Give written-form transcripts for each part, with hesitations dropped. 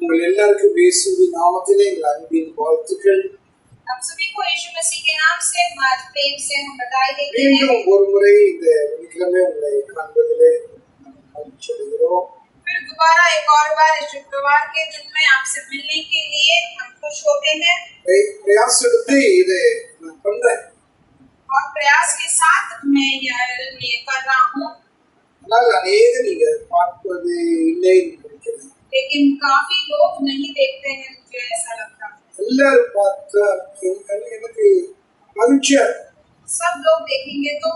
உங்கள் எல்லாருக்கும் இயேசுவின் நாமத்திலே எங்கள் அன்பின் வாழ்த்துக்கள். आप सभी को यीशु मसीह के नाम से प्रेम से हम बधाई देते हैं। மீண்டும் ஒரு முறை இந்த வெள்ளிக்கிழமை உங்களை காண்பதிலே மகிழ்ச்சி அடைகிறோம். फिर दोबारा एक और बार इस शुक्रवार के दिन में आपसे मिलने के लिए हम खुश होते हैं प्रयास எடுத்து இதை நான் பண்றேன். और प्रयास के साथ मैं ये कर रहा हूँ। ஆனால் அநேக நீங்க பார்ப்பது இல்லை நினைக்கிறேன். लेकिन काफी लोग नहीं देखते हैं, मुझे ऐसा लगता है। எல்லாரும் பார்த்தா எனக்கு மகிழ்ச்சியா सब लोग देखेंगे तो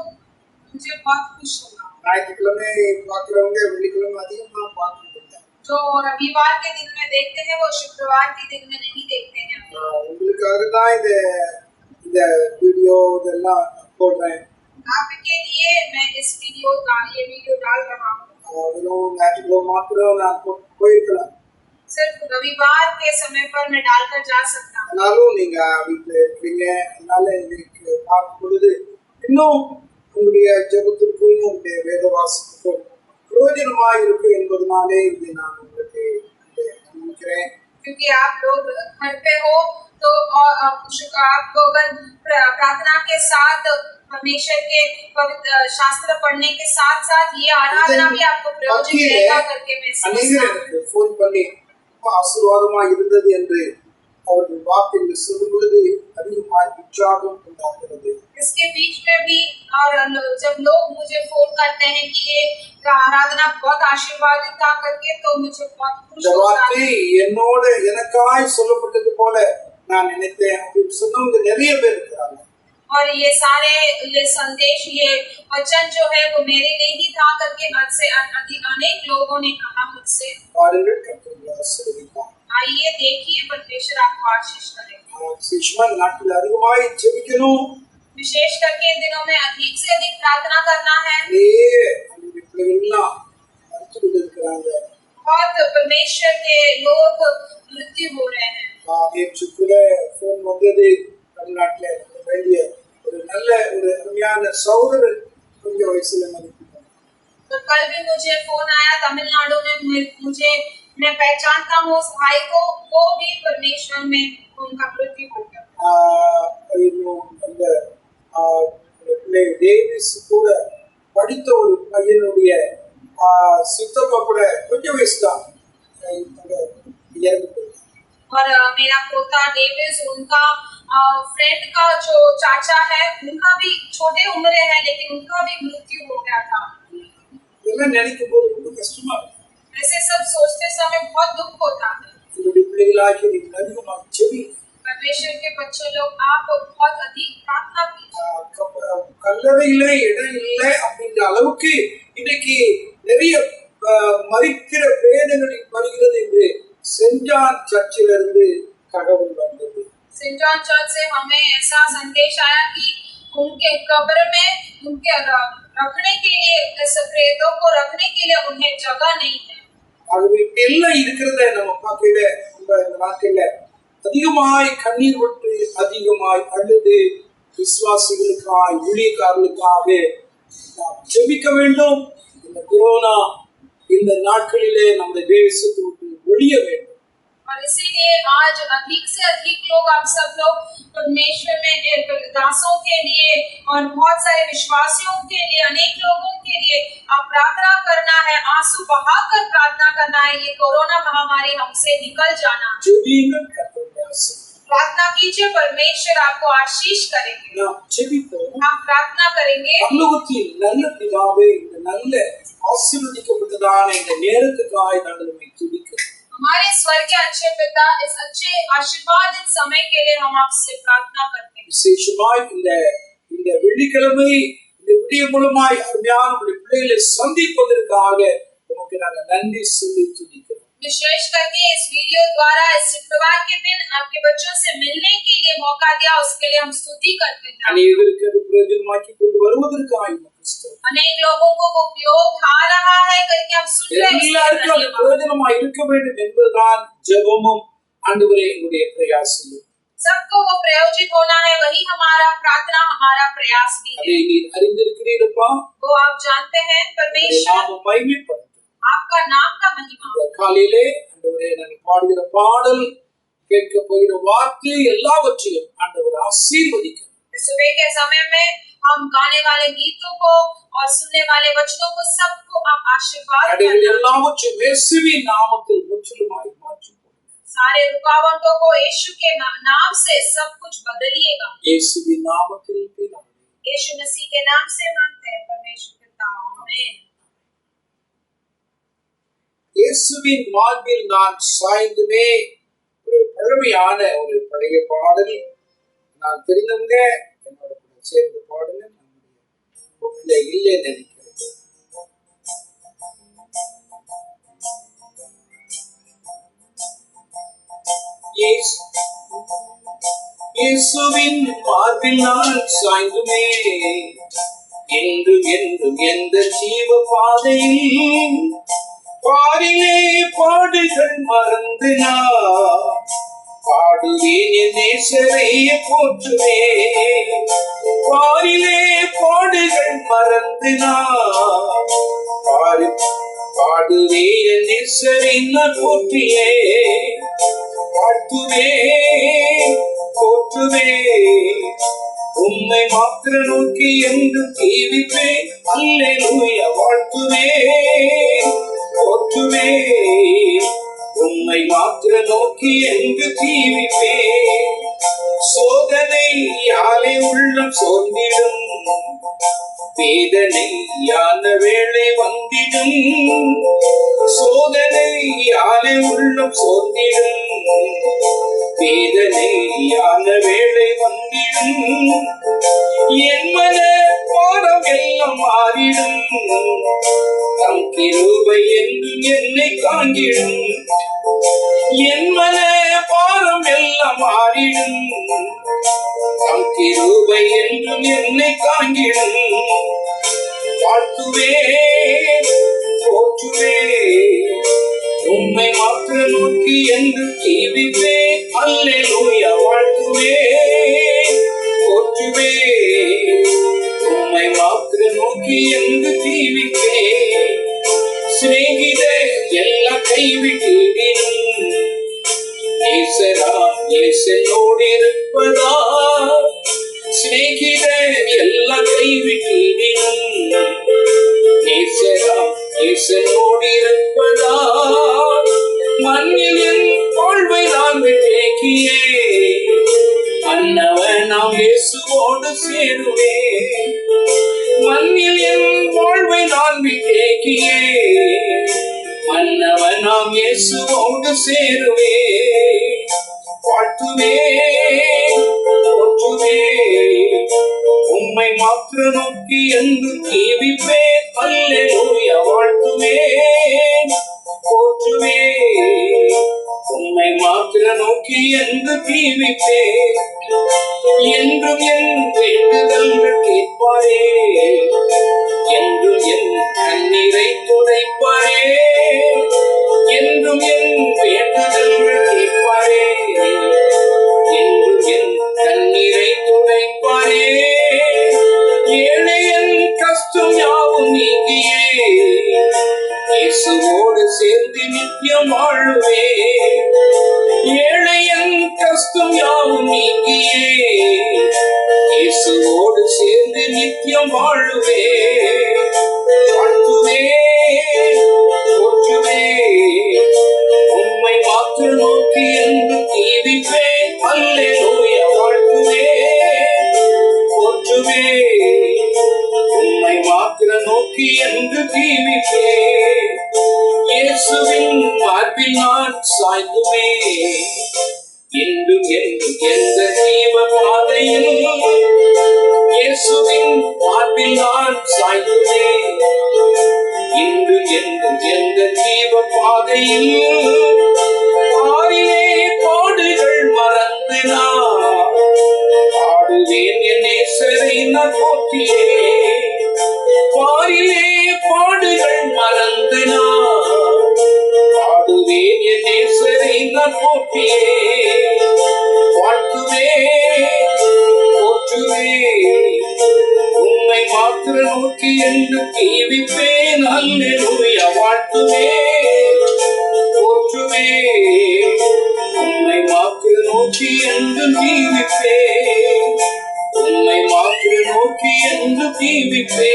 मुझे बहुत खुश होगा। ஞாயிற்றுக்கிழமை பார்க்கிறவங்க வெள்ளிக்கிழமை அதிகமா பார்க்கறதில்லை. जो रविवार के दिन में देखते हैं वो शुक्रवार के दिन में नहीं देखते हैं। உங்களுக்காக தான் இந்த வீடியோ இதெல்லாம் போடுறேன். आपके लिए मैं इस वीडियो डाल रहा हूँ। ஞாயிற்றுக்கிழமை மாத்திரம் நான் போயிருக்கலாம். सिर्फ रविवार के समय पर मैं डालकर जा सकता हूँ। ஆனாலும் நீங்க வீட்டில் இருக்கீங்க, அதனால இன்னைக்கு பார்க்கும் பொழுது இன்னும் உங்களுடைய ஜெபத்திற்கும் உங்களுடைய வேத வாசிப்புக்கும் பிரயோஜனமாக இருக்கு என்பதனாலே இதை நான் உங்களுக்கு நினைக்கிறேன். क्योंकि आप लोग घर पे हो तो आपको अगर प्रार्थना के साथ परमेश्वर के पवित्र शास्त्र पढ़ने के साथ साथ ये आराधना भी आपको प्रयोजन देगा करके मैं समझता हूँ। फोन பண்ணி ஆசீர்வாதமா இருந்தது என்று அவர்கள் வாக்கில் சொல்லும் பொழுது அதிகமாக உற்சாகம் உண்டாகிறது. इसके बीच में भी और जब लोग मुझे फोन करते हैं कि ये आराधना बहुत आशीर्वादित था करके तो मुझे बहुत खुश होता है। என்னோட எனக்காய் சொல்லப்பட்டது போல நான் நினைத்தேன் அப்படின்னு சொன்னவங்க நிறைய பேர் இருக்காங்க. और ये सारे संदेश ये वचन जो है वो मेरे लिए ही था करके अनेक लोगों ने कहा मुझसे। आइए देखिए परमेश्वर आपको आशीष करेगा। विशेष करके इन दिनों में अधिक से अधिक प्रार्थना करना है। बहुत परमेश्वर के लोग मृत्यु हो रहे हैं। तो कल भी मुझे फोन आया तमिलनाडु में, मुझे मैं पहचानता हूँ उस भाई को, वो भी परमेश्वर में उनका मृत्यु हो गया। படித்த ஒரு பையனுடைய சித்தப்பா கூட கொஞ்சம் வயசு தான் இறந்து போயிட்டார். और मेरा पोता डेविस, उनका फ्रेंड का जो चाचा है उनका भी छोटे उम्र है लेकिन उनका भी मृत्यु हो गया था। இதெல்லாம் நினைக்கும் போது ரொம்ப கஷ்டமா இருக்கு. ऐसे सब सोचते समय बहुत दुख होता है। परमेश्वर के बच्चे लोग आप बहुत अधिक प्रार्थना कीजिए। கல்லறையிலே இடம் இல்லை அப்படிங்கிற அளவுக்கு இன்னைக்கு நிறைய மரிக்கிற வேதனை வருகிறது என்று सेंट जॉन चर्चिலிருந்து தகவல் வந்தது. सेंट जॉन चर्च से हमें ऐसा संदेश आया कि उनके कब्र में उनके रखने के लिए, ऐसे प्रेतों को रखने के लिए उन्हें जगह नहीं है। ஆகவே எல்லாம் இருக்கிறத நம்ம பார்க்கல. இந்த நாட்கள்ல அதிகமாய் கண்ணீர் விட்டு அதிகமாய் அழுது விசுவாசிகளுக்காய் ஊழியக்காரர்களுக்காக நாம் ஜெபிக்க வேண்டும். இந்த கொரோனா இந்த நாட்களிலே நம்ம தேசத்தை விட்டு ஒழிய வேண்டும்। और इसीलिए आज अधिक से अधिक लोग, आप सब लोग परमेश्वर में दासों के लिए और बहुत सारे विश्वासियों के लिए, अनेक लोगों के लिए आप प्रार्थना करना है, आंसू बहाकर प्रार्थना करना है। ये कोरोना महामारी हमसे निकल जाना। प्रार्थना कीजिए, परमेश्वर आपको आशीष करेंगे। हम प्रार्थना करेंगे। நல்ல பிதாவே, இந்த நல்ல ஆசீர்வதிக்கப்பட்டதான இந்த நேரத்துக்காய் நாங்கள் உம்மை துதிக்கிறோம்। हमारे स्वर्गीय अच्छे पिता, इस अच्छे आशीर्वादित समय के लिए हम आपसे प्रार्थना करते हैं। விசேஷமாய் இந்த வெள்ளிக்கிழமை இந்த வீடியோ மூலமாய் அருமையான உம்முடைய பிள்ளைகளை சந்திப்பதற்காக உமக்கு நாங்கள் நன்றி சொல்லி துதிக்கிறோம்। विशेष करके इस वीडियो द्वारा इस शुक्रवार के दिन आपके बच्चों से मिलने के लिए मौका दिया, उसके लिए हम स्तुति करते हैं। अनेकருக்கு அது பிரயோஜனமாக்கி கொண்டு வருவதற்காக अनेक लोगों को वो उपयोग आ रहा है करके हम सुन रहे हैं। எல்லாருக்கும் அது பிரயோஜனமா இருக்க வேண்டும் என்பதுதான் ஜெபமும் ஆண்டவரே எங்களுடைய பிரயாசம்। सबको वो प्रयोजित होना है, वही हमारा प्रार्थना, हमारा प्रयास भी है। அதை நீர் அறிந்திருக்கிறீரப்பா, वो आप जानते हैं। परमेश्वर நாம மகிமைப்படுத்தும்। आपका नाम का महिमा। காலையிலே அந்த ஆண்டவரே நாங்கள் பாடுகிற பாடல், கேட்க போகிற வார்த்தை எல்லாவற்றையும் ஆண்டவர் ஆசீர்வதிக்க. सुबह के समय में हम गाने वाले गीतों को और सुनने वाले वचनों को सबको आप आशीर्वाद தடைகள் எல்லாவற்றையும் இயேசுவின் நாமத்தில் முற்றிலுமாய் மாற்றி सारे रुकावटों को यीशु के नाम से सब कुछ बदलिएगा। இயேசுவின் நாமத்தில் பிதாவே, यीशु मसीह के नाम से मांगते हैं परमेश्वर पिता, आमीन। இயேசுவின் மார்பில் நான் சாய்ந்துமே ஒரு பழமையான ஒரு பழைய பாடல். நான் தெரிந்தவங்க என்னோட கூட சேர்ந்து பாடுங்க. நம்முடைய புக்ல இல்லைன்னு நினைக்கிறேன். இயேசுவின் மார்பில் நான் சாய்ந்துமே என்றும் என்றும் எந்த ஜீவ பாதையில் பாரிலே பாடுகள் மறந்து நான் பாடுவேன் என் நேசரை போற்றுவேன். பாரிலே பாடுகள் மறந்து நான் பாடுவேன் என் நேசரை நான் போற்றியேன். வாழ்த்துவேன் போற்றுவேன் உம்மை மாத்திர நோக்கி என்று தீவிப்பேன். அல்லேலூயா. வாழ்த்துவேன் போற்றுவேன் உம்மை மாத்திர நோக்கி என்று தீவிப்பேன். சோதனை யாலே உள்ளம் சோர்ந்திடும், வேதனை யான வேளை வந்திடும். சோதனை யாலே உள்ளம் சோர்ந்திடும், வேதனை யான வேளை வந்திடும். என் மன பாரம் எல்லாம் மாறிடும், தம் கிருபை என்றும் என்னை காங்கிடும். என் மன பாரம் எல்லாம் மாறிடும், தம் கிருபை என்றும் என்னை காங்கிடும். வாழ்த்துவேன் போற்றுவேன் உம்மை மாத்திர நோக்கி என்று தீவிப்பேன். அல்லேலூயா. வாழ்த்துவேன் போற்றுவேன் உம்மை மாத்திர நோக்கி என்று தீவிப்பேன். சிநேகித எல்லாம் கைவிட்டிடும், நேசராம் இயேசுவோடு இருப்பதா. சிநேகித எல்லாம் கைவிட்டிடும், நேசராம் இயேசுவோடு இருப்பதா. மண்ணில் என் வாழ்வை நான் விட்டேக்கியே, மன்னவன் நாம் இயேசுவோடு சேருவேன். மண்ணில் என் வாழ்வை நான் விட்டேக்கியே, மன்னவன் நாம் இயேசுவோடு சேருவேன். வாழ்த்துவேன் போற்றுவேன் உம்மை மாத்திர நோக்கி என்று தீவிப்பேன். அல்லேலூயா. வாழ்த்துவேன் போற்றுவேன் உம்மை மாத்திர நோக்கி என்று தீவிப்பேன். என்றும் என் வேண்டுதல்கள் கேட்பாரே, என்றும் என் கண்ணீரை துடைப்பாரே. என்றும் என் வேண்டுதல்கள் கேட்பாரே, என்றும் என் கண்ணீரை துடைப்பாரே. ஏழை என் கஷ்டம் யாவும் நீங்கியே, இயேசுவோடு சேர்ந்து நித்தியம் வாழுவேன். ஏழை என் கஷ்டம் யாவும் நீங்கியே, இயேசுவோடு சேர்ந்து நித்தியம் வாழுவேன். வாழ்த்துவேன் போற்றுவேன் உம்மை மாத்திர நோக்கி என்று தீவிப்பேன். அல்லேலூயா. வாழ்த்துவேன் போற்றுவேன் உம்மை மாத்திர நோக்கி என்று தீவிப்பேன். இயேசுவின் மார்பில் நான் சாய்ந்துமே என்றும் என்றும் எந்த ஜீவ பாதையில். இயேசுவின் மார்பில் நான் சாய்ந்துமே என்றும் என்றும் எந்த ஜீவ பாதையில். பாரிலே பாடுகள் மறந்து நான் பாடுவேன் என் நேசரை நான் போற்றியேன். பாரிலே பாடுகள் மறந்து நான் பாடுவேன் என் நேசரை நான் போற்றியேன். வாழ்த்துவேன் போற்றுவேன் உம்மை மாத்திர நோக்கி என்று தீவிப்பேன். அல்லேலூயா. வாழ்த்துவேன் போற்றுவேன் ஜீவிப்பே, உம்மை மாத்திர நோக்கி என்றும் ஜீவிப்பே, உம்மை மாத்திர நோக்கி என்றும் ஜீவிப்பே,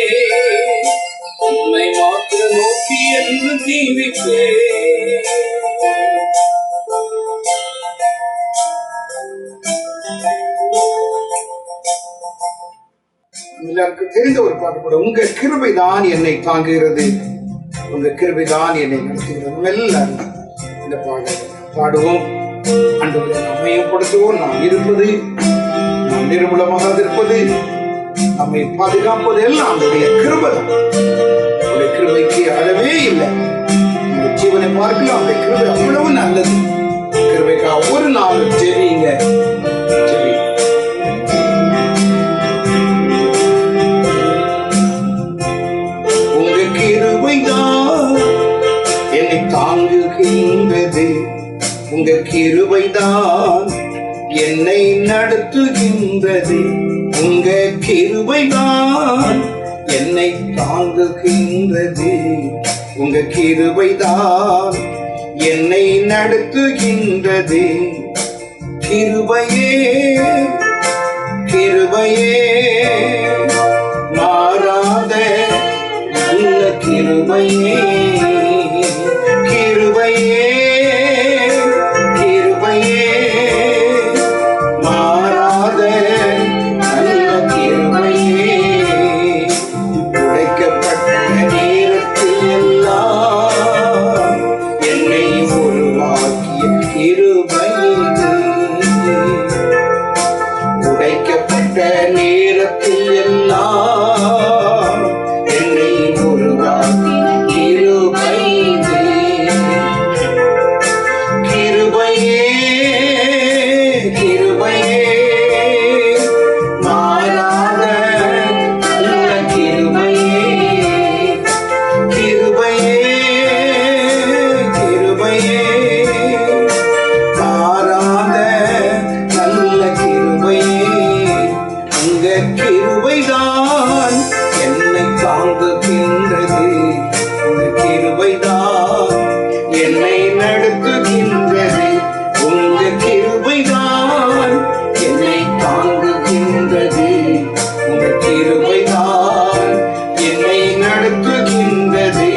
உம்மை மாத்திர நோக்கி என்றும் ஜீவிப்பே. எல்லாருக்கும் தெரிந்த ஒரு பாட்டு கூட, உங்க கிருபைதான் என்னை தாங்குகிறது, உங்க கிருபைதான் என்னை நடத்துகிறது. எல்லாரும் இந்த பாடலை பாடுவோம். ஆண்டவரை நாம் மையப்படுத்துவோம். நாம் இருப்பது, நாம் நிர்மூலமாக இருப்பது, நம்மை பாதுகாப்பது எல்லாம் அவருடைய கிருபை. அவருடைய கிருபைக்கு அளவே இல்லை. இந்த ஜீவனை பார்க்கலாம், அவருடைய கிருபை அவ்வளவு நல்லது. கிருபைக்காக ஒரு நாளும் ஜெபிங்க, ஜெபி. உங்க கிருபைதான் என்னை தாங்குகின்றது, உங்க கிருபைதான் என்னை நடத்துகின்றது, உங்க கிருபைதான் என்னை தாங்குகின்றது, உங்க கிருபைதான் என்னை நடத்துகின்றது. கிருபையே கிருபையே மாறாத நல்ல கிருபையே, கிருபையே கிருபையே மாறாத நல்ல கிருபையே. உடைக்கப்பட்ட நேரத்தில் எல்லாம் என்னை உருவாக்கிய கிருபையே, உடைக்கப்பட்ட நேரத்தில் எல்லாம் என்னை உருவாக்கிய கிருபையே. கிருபையே கிருபையே மாறாத நல்ல கிருபையே, கிருபையே கிருபையே மாறாத நல்ல கிருபையே. உங்க கிருபைதான் என்னை தாங்குகின்றது, உங்க கிருபைதான் என்னை நடத்துகின்றது, உங்க கிருபைதான் என்னை தாங்குகின்றது, உங்க கிருபைதான் என்னை நடத்துகின்றது.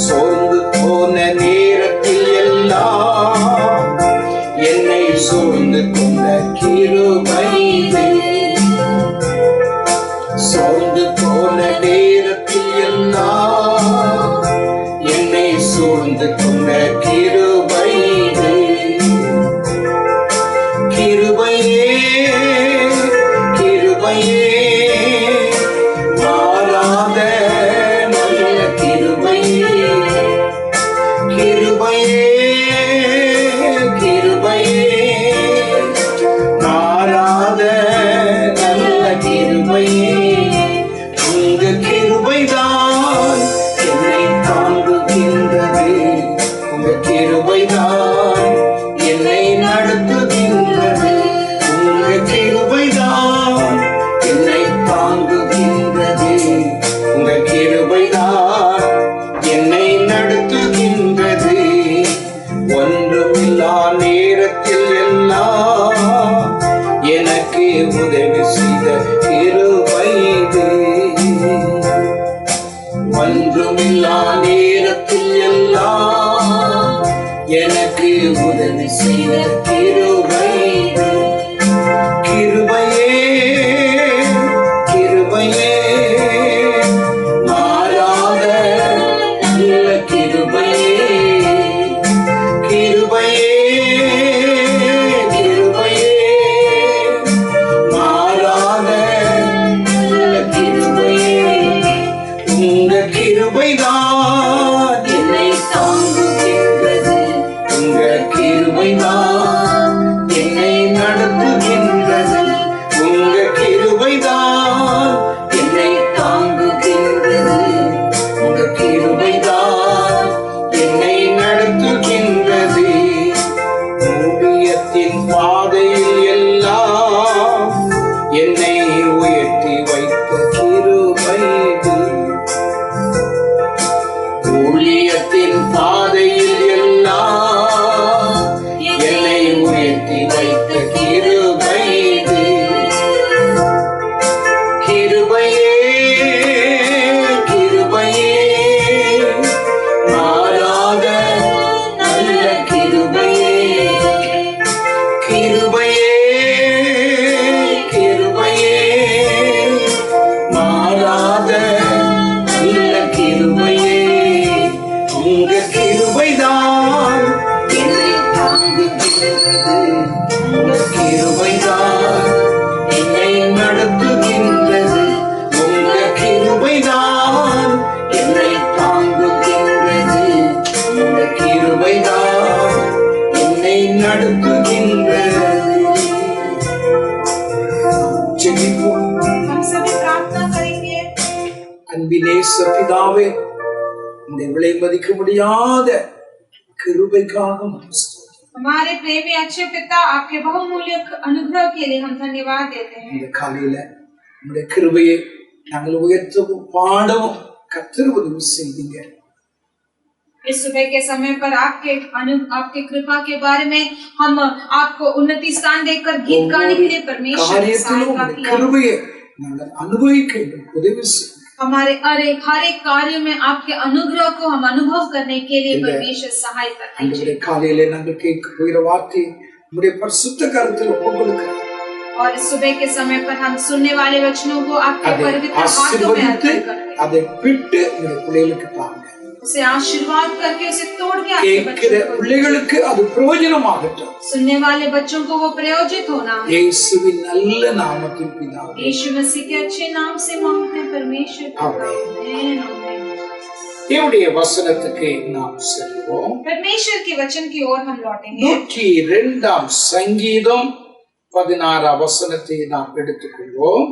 சோர்ந்து போன நேரத்தில் எல்லாம் என்னை சூழ்ந்து கொண்ட கிருபை இது, சோர்ந்து போன நேரத்தில் எல்லாம் என்னை சூழ்ந்து கொண்ட கிருபை இது. கிருபையே கிருபையே மாறாத நல்ல கிருபையே, கிருபையே கிருபையே மாறாத நல்ல கிருபையே. உங்க கிருபைதான் என்னை தாங்குகின்றது, உங்க கிருபைதான் என்னை நடத்துகின்றது, உங்க கிருபைதான் என்னை தாங்குகின்றது, உங்க கிருபைதான் என்னை நடத்துகின்றது. ஒன்றுமில்லா நேரத்தில் எல்லாம் எனக்கு உதவி செய்த கிருபை இது, ஒன்றுமில்லா நேரத்தில் எல்லாம் எனக்கு உதவி செய்த கிருபை இது. கிருபையே கிருபையே மாறாத நல்ல கிருபையே, கிருபையே கிருபையே மாறாத நல்ல கிருபையே. உங்க கிருபைதான் என்னை தாங்குகின்றது, உங்க கிருபைதான் நடத்துகின்ற ஜெபிப்போம். हम सभी प्रार्थना करेंगे। அன்பினேச பிதாவே, இந்த விலை மதிக்க முடியாத கிருபைக்காக हमारे प्रेमी अच्छे पिता, आपके बहुमूल्य अनुग्रह के लिए हम धन्यवाद देते हैं। இந்த காலையில உங்களுடைய கிருபையை நாங்கள் உயர்த்தவும் பாடவும் கர்த்தர் உதவி செய்தீங்க. इस सुबह के समय पर आपके कृपा के बारे में हम आपको उन्नति स्थान देकर गीत गाने के लिए परमेश्वर ने सहायता किया। கிருபையை நாங்கள் அனுபவிக்க உதவி செய்யுங்க. हमारे हर एक कार्य में आपके अनुग्रह को हम अनुभव करने के लिए परमेश्वर सहायता कीजिए। காலையில நாங்கள் கேட்க போகிற வார்த்தை உம்முடைய பரிசுத்த கரத்தில் ஒப்புக்கொடுக்கிறோம். और इस सुबह के समय पर हम सुनने वाले वचनों को आपके पवित्र हाथों में अर्पण करते हैं। அதை விட்டு உம்முடைய பிள்ளைகளுக்கு தாங்க. उसे आशीर्वाद करके उसे तोड़ के आपके கேட்கிற பிள்ளைகளுக்கு அது பிரயோஜனமாகட்டும். सुनने वाले बच्चों को वो प्रयोजित होना। இயேசுவின் நல்ல நாமத்தில் பிதாவே, यीशु मसीह के अच्छे नाम से मांगते हैं परमेश्वर। आमीन। தேவனுடைய வசனத்துக்கு நாம் செல்வோம். परमेश्वर के वचन की ओर हम लौटेंगे। 102 சங்கீதம் 16 வசனத்தை நாம் எடுத்துக்கொள்வோம்.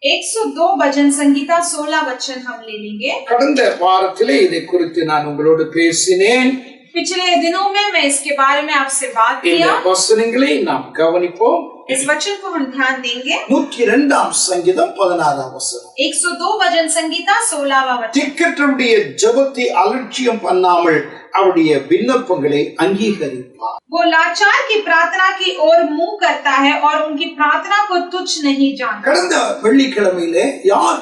102 भजन संगीता 16 वचन हम ले लेंगे। கடந்த வாரத்திலே இதை குறித்து நான் உங்களோடு பேசினேன். पिछले दिनों में मैं इसके बारे में आपसे बात இந்த किया। வசனங்களை நாம் கவனிப்போம். इस वचन को हम ध्यान देंगे। 102 சங்கீதம் 16 வசனம். 102 भजन संगीता 16 वचन। திக்கற்றவருடைய ஜெபத்தை அலட்சியம் பண்ணாமல் அவருடைய விண்ணப்பங்களை அங்கீகரிப்பார். वो लाचार की प्रार्थना की ओर मुंह करता है और उनकी प्रार्थना को तुच्छ नहीं जानता। கடந்த வெள்ளிக்கிழமையிலே யார்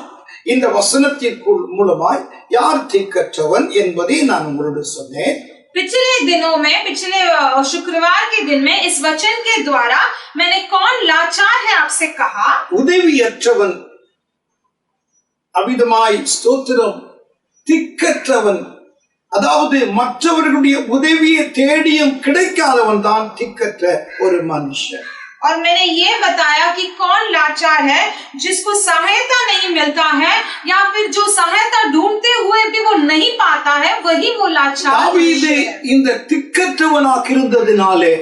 இந்த வசனத்திற்குள் மூலமாய் யார் திக்கற்றவன் என்பதை நான் உங்களோடு சொன்னேன். पिछले दिनों में पिछले शुक्रवार के दिन में इस वचन के द्वारा मैंने कौन लाचार है आपसे कहा। உதவியற்றவன், அவிதமாய் ஸ்தோத்திரம், திக்கற்றவன், அதாவது மற்றவர்களுடைய உதவியை தேடியும் கிடைக்காதவன் தான் திக்கற்ற ஒரு மனுஷன். और मैंने ये बताया कि कौन लाचार है, जिसको सहायता नहीं मिलता है या फिर जो सहायता ढूंढते हुए भी वो नहीं पाता है, वही वो लाचार தாவீது இந்த திக்கற்றவனாக இருந்ததினாலே,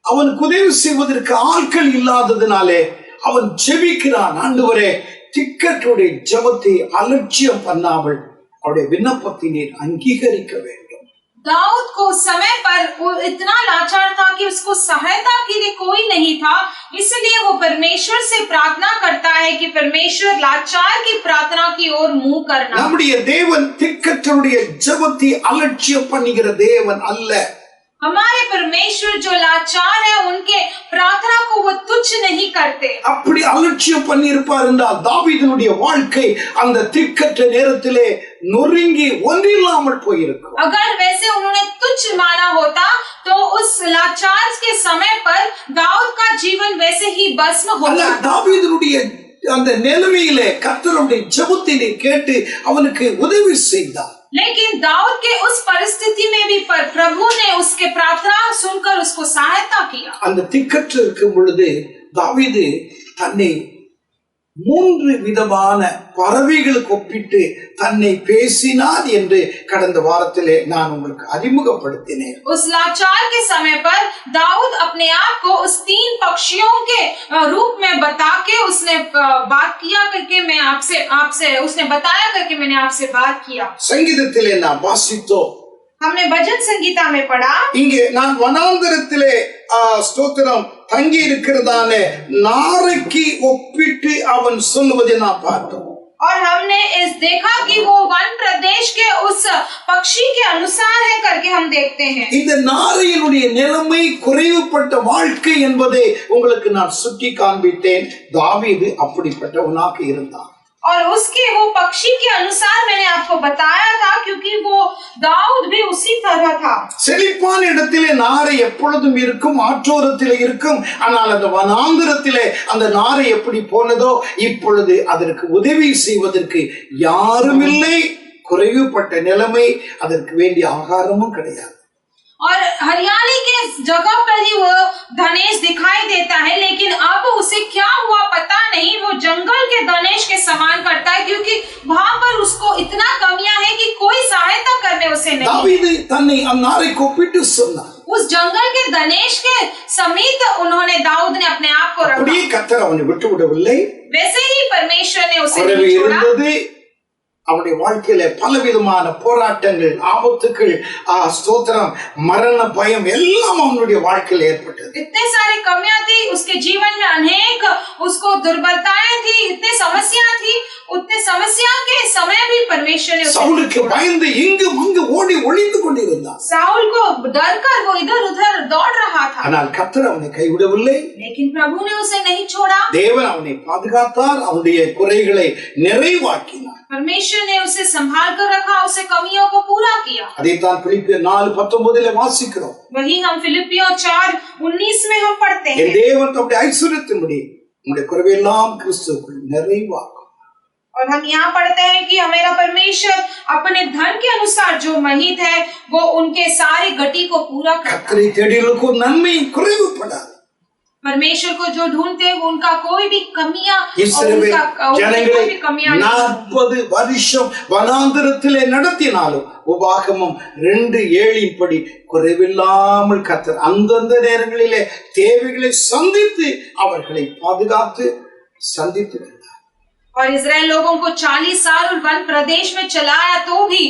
அவனுக்கு உதவி செய்வதற்கு ஆட்கள் இல்லாததினாலே அவன் ஜெபிக்கிறான். ஆண்டவரே, திக்கற்றுடைய ஜெபத்தை அலட்சியம் பண்ணாமல் அவருடைய விண்ணப்பத்தை நீர் அங்கீகரிக்க வேண்டும். दाऊद को समय पर वो इतना लाचार था कि उसको सहायता के लिए कोई नहीं था, इसलिए वो परमेश्वर से प्रार्थना करता है कि परमेश्वर लाचार की प्रार्थना की ओर मुंह करना। நம்முடைய தேவன் திக்கற்றவருடைய ஜெபத்தை அலட்சியம் பண்ணுகிற தேவன் அல்ல. हमारे परमेश्वर जो लाचार है उनके प्रार्थना को वो तुच्छ नहीं करते। அப்படி அலட்சியம் பண்ணி இருப்பார் என்றால் தாவீதுடைய வாழ்க்கை அந்த திக்கற்ற நேரத்திலே நொறுங்கி ஒன்றில்லாமல் போயிருக்கும். अगर वैसे उन्होंने तुच्छ माना होता तो उस लाचार के समय पर दाऊद का जीवन वैसे ही भस्म होता। தாவீதுடைய அந்த நிலைமையிலே கர்த்தருடைய ஜெபத்தை கேட்டு அவனுக்கு உதவி செய்தார். लेकिन दाऊद के उस परिस्थिति में भी प्रभु ने उसके प्रार्थना सुनकर उसको सहायता किया। அந்த திக்கற்று இருக்கும் பொழுது தாவீது தன்னை 3 விதமான பறவைகளுக்கு ஒப்பிட்டு தன்னை பேசினார் என்று கடந்த வாரத்திலே நான் உங்களுக்கு அறிமுகப்படுத்தினேன். उस लाचार के समय पर दाऊद अपने आप को उस 3 पक्षियों के रूप में बता के उसने बात किया करके मैं आपसे उसने बताया करके मैंने आपसे बात किया। சங்கீதத்திலே நாம் வாசித்தோம். हमने भजन संगीता में पढ़ा। இங்கே நான் வனாந்தரத்திலே ஸ்தோத்திரம் தங்கி இருக்கிறதான நாரைக்கு ஒப்பிட்டு அவன் சொல்லுவதை நான் பார்த்தோம். और हमने इस देखा कि वो वन प्रदेश के उस पक्षी के अनुसार है करके हम देखते हैं। இந்த நாரையினுடைய நிலைமை குறைவுபட்ட வாழ்க்கை என்பதை உங்களுக்கு நான் சுட்டி காண்பித்தேன். தாவீது அப்படிப்பட்டவனாக இருந்தான். और उसके वो पक्षी के अनुसार मैंने आपको बताया था, क्योंकि वो दाऊद भी उसी तरह था। செழிப்பான இடத்திலே நாரை எப்பொழுதும் இருக்கும், ஆற்றோரத்திலே இருக்கும். ஆனால் அந்த வனாந்திரத்திலே அந்த நாரை எப்படி போனதோ இப்பொழுது அதற்கு உதவி செய்வதற்கு யாரும் இல்லை. குறைவுபட்ட நிலைமை, அதற்கு வேண்டிய ஆகாரமும் கிடையாது. और हरियाली के जगह पर ही वो धनेश दिखाई देता है, लेकिन अब उसे क्या हुआ पता नहीं, वो जंगल के धनेश के समान करता है, क्योंकि वहां पर उसको इतना कमियां है कि कोई सहायता करने उसे नहीं। தாவீது தன்னை அந்நாரைக்கு ஒப்பிட்டு சொன்னார். उस जंगल के धनेश के समीप उन्होंने दाऊद ने अपने आप को रखा। அப்படியே கர்த்தர் அவனை விட்டு விடவில்லை. वैसे ही परमेश्वर ने उसे குறைவு नहीं छोड़ा। இருந்தது. அவனுடைய வாழ்க்கையில பலவிதமான போராட்டங்கள், ஆபத்துக்கள், ஸ்தோத்திரம், மரண பயம் எல்லாம் அவனுடைய வாழ்க்கையில் ஏற்பட்டது. इतने सारे कमियां थी उसके जीवन में, अनेक उसको दुर्बलताएं थी, इतने समस्या थी, उतने समस्या के समय भी परमेश्वर ने சவுலுக்கு பயந்து இங்கும் அங்கு ஓடி ஒளிந்து கொண்டிருந்தான். साउल को डर कर वो इधर उधर दौड़ रहा था, ஆனால் கர்த்தர் அவனை கைவிடவில்லை. लेकिन प्रभु ने उसे नहीं छोड़ा। தேவன் அவனை பாதுகாத்தார், அவனுடைய குறைகளை நிறைவாக்கினார். परमेश्वर ने उसे संभाल कर रखा, उसे कमियों को पूरा किया। அதைத்தான் பிலிப்பியர் 4:19 வாசிக்கிறோம். वही हम फिलिपियों 4:19 में हम पढ़ते हैं, என் தேவன் தம்முடைய ஐசுவரியத்தின்படி உம்முடைய குறைவெல்லாம் கிறிஸ்துவுக்குள் நிறைவாக்கும். और हम यहाँ पढ़ते हैं कि हमारा परमेश्वर अपने धन के अनुसार जो महित है वो उनके सारे गति को पूरा करता है। கர்த்தரை தேடியவர்களுக்கு ஒரு நன்மையும் குறைவுபடாது. परमेश्वर को जो ढूंढते हैं उनका कोई भी कमियां இஸ்ரவேல் ஜனங்களை 40 வருஷம் வனாந்தரத்திலே நடத்தினாலும் உபாகமம் 2:7 படி குறைவில்லாமல் கர்த்தர் அந்தந்த நேரங்களிலே தேவைகளை சந்தித்து அவர்களை பாதுகாத்து சந்தித்து வந்தார். और इजराइल लोगों को 40 साल वन प्रदेश में चलाया, तो भी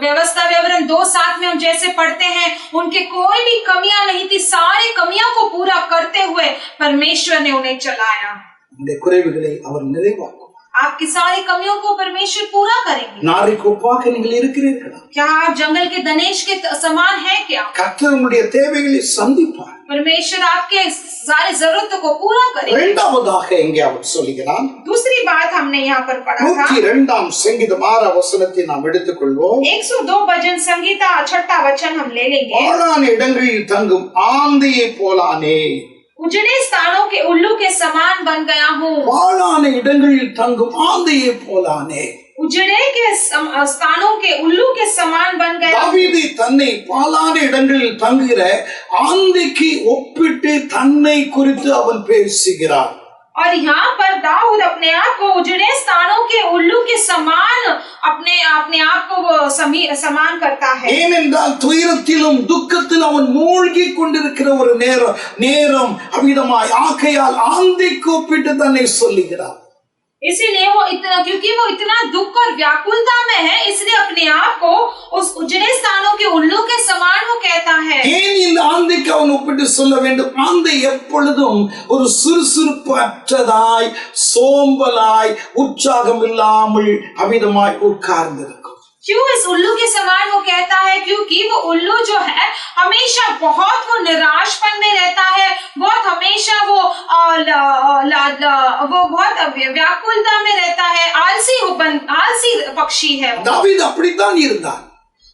व्यवस्था विवरण 2:7 में हम जैसे पढ़ते हैं उनके कोई भी कमियां नहीं थी, सारी कमियों को पूरा करते हुए परमेश्वर ने उन्हें चलाया। இந்த குறைவுகளை அவர் நிறைவாக்கும். आपकी सारी कमियों को परमेश्वर पूरा करेंगे। நாளைக்கு ஒப்பாக நீங்கள் இருக்கிறீர்களா? क्या आप जंगल के धनेश के समान है क्या? கர்த்தர் உங்களுடைய தேவைகளை சந்திப்பார். परमेश्वर आपके सारी जरूरतों को पूरा करेंगे। இரண்டாவதாக இங்கே அவர் சொல்கிறார். दूसरी बात हमने यहाँ पर पढ़ा था, 102 சங்கீதம் 6 வசனத்தை நாம் எடுத்துக்கொள்வோம். 102 भजन संगीता 6 वचन हम ले लेंगे। பாழான இடங்களில் தங்கும் ஆந்தையை போலானே, उजड़े स्थानों के उल्लू के समान बन गया हूँ। பாழான இடங்களில் தங்கும் ஆந்தையை போலானே, उजड़े के स्थानों के उल्लू के समान बन गया। தாவீது தன்னை பாழான இடங்களில் தங்குகிற ஆந்தைக்கு ஒப்பிட்டு தன்னை குறித்து அவன் பேசுகிறார். और यहाँ पर दाऊद अपने आप को उजड़े स्थानों के उल्लू के समान अपने आप को वो समान करता है। ஏனென்றால் துயரத்திலும் துக்கத்திலும் அவன் மூழ்கி கொண்டிருக்கிற ஒரு நேரம் அவ்விதமாய் ஆகையால் ஆந்தைக்கு ஒப்பிட்டு தன்னை சொல்லுகிறார். इसीलिए वो इतना, क्योंकि वो इतना दुख और व्याकुलता में है, इसलिए अपने आप को उस उजड़े स्थानों के उल्लू के समान वो कहता है। ஏன் இந்த ஆந்தைக்கு அவன் ஒப்பிட்டு சொல்ல வேண்டும்? ஆந்தை எப்பொழுதும் ஒரு சுறுசுறுப்பு அற்றதாய், சோம்பலாய், உற்சாகம் இல்லாமல் அவ்விதமாய் உட்கார்ந்திருக்கும். क्यों इस उल्लू के समान वो कहता है? क्योंकि वो उल्लू जो है हमेशा बहुत वो निराशपन में रहता है, बहुत हमेशा वो बहुत व्याकुलता में रहता है, आलसी पक्षी है। தாவீது அப்படித்தான் இருந்தார்.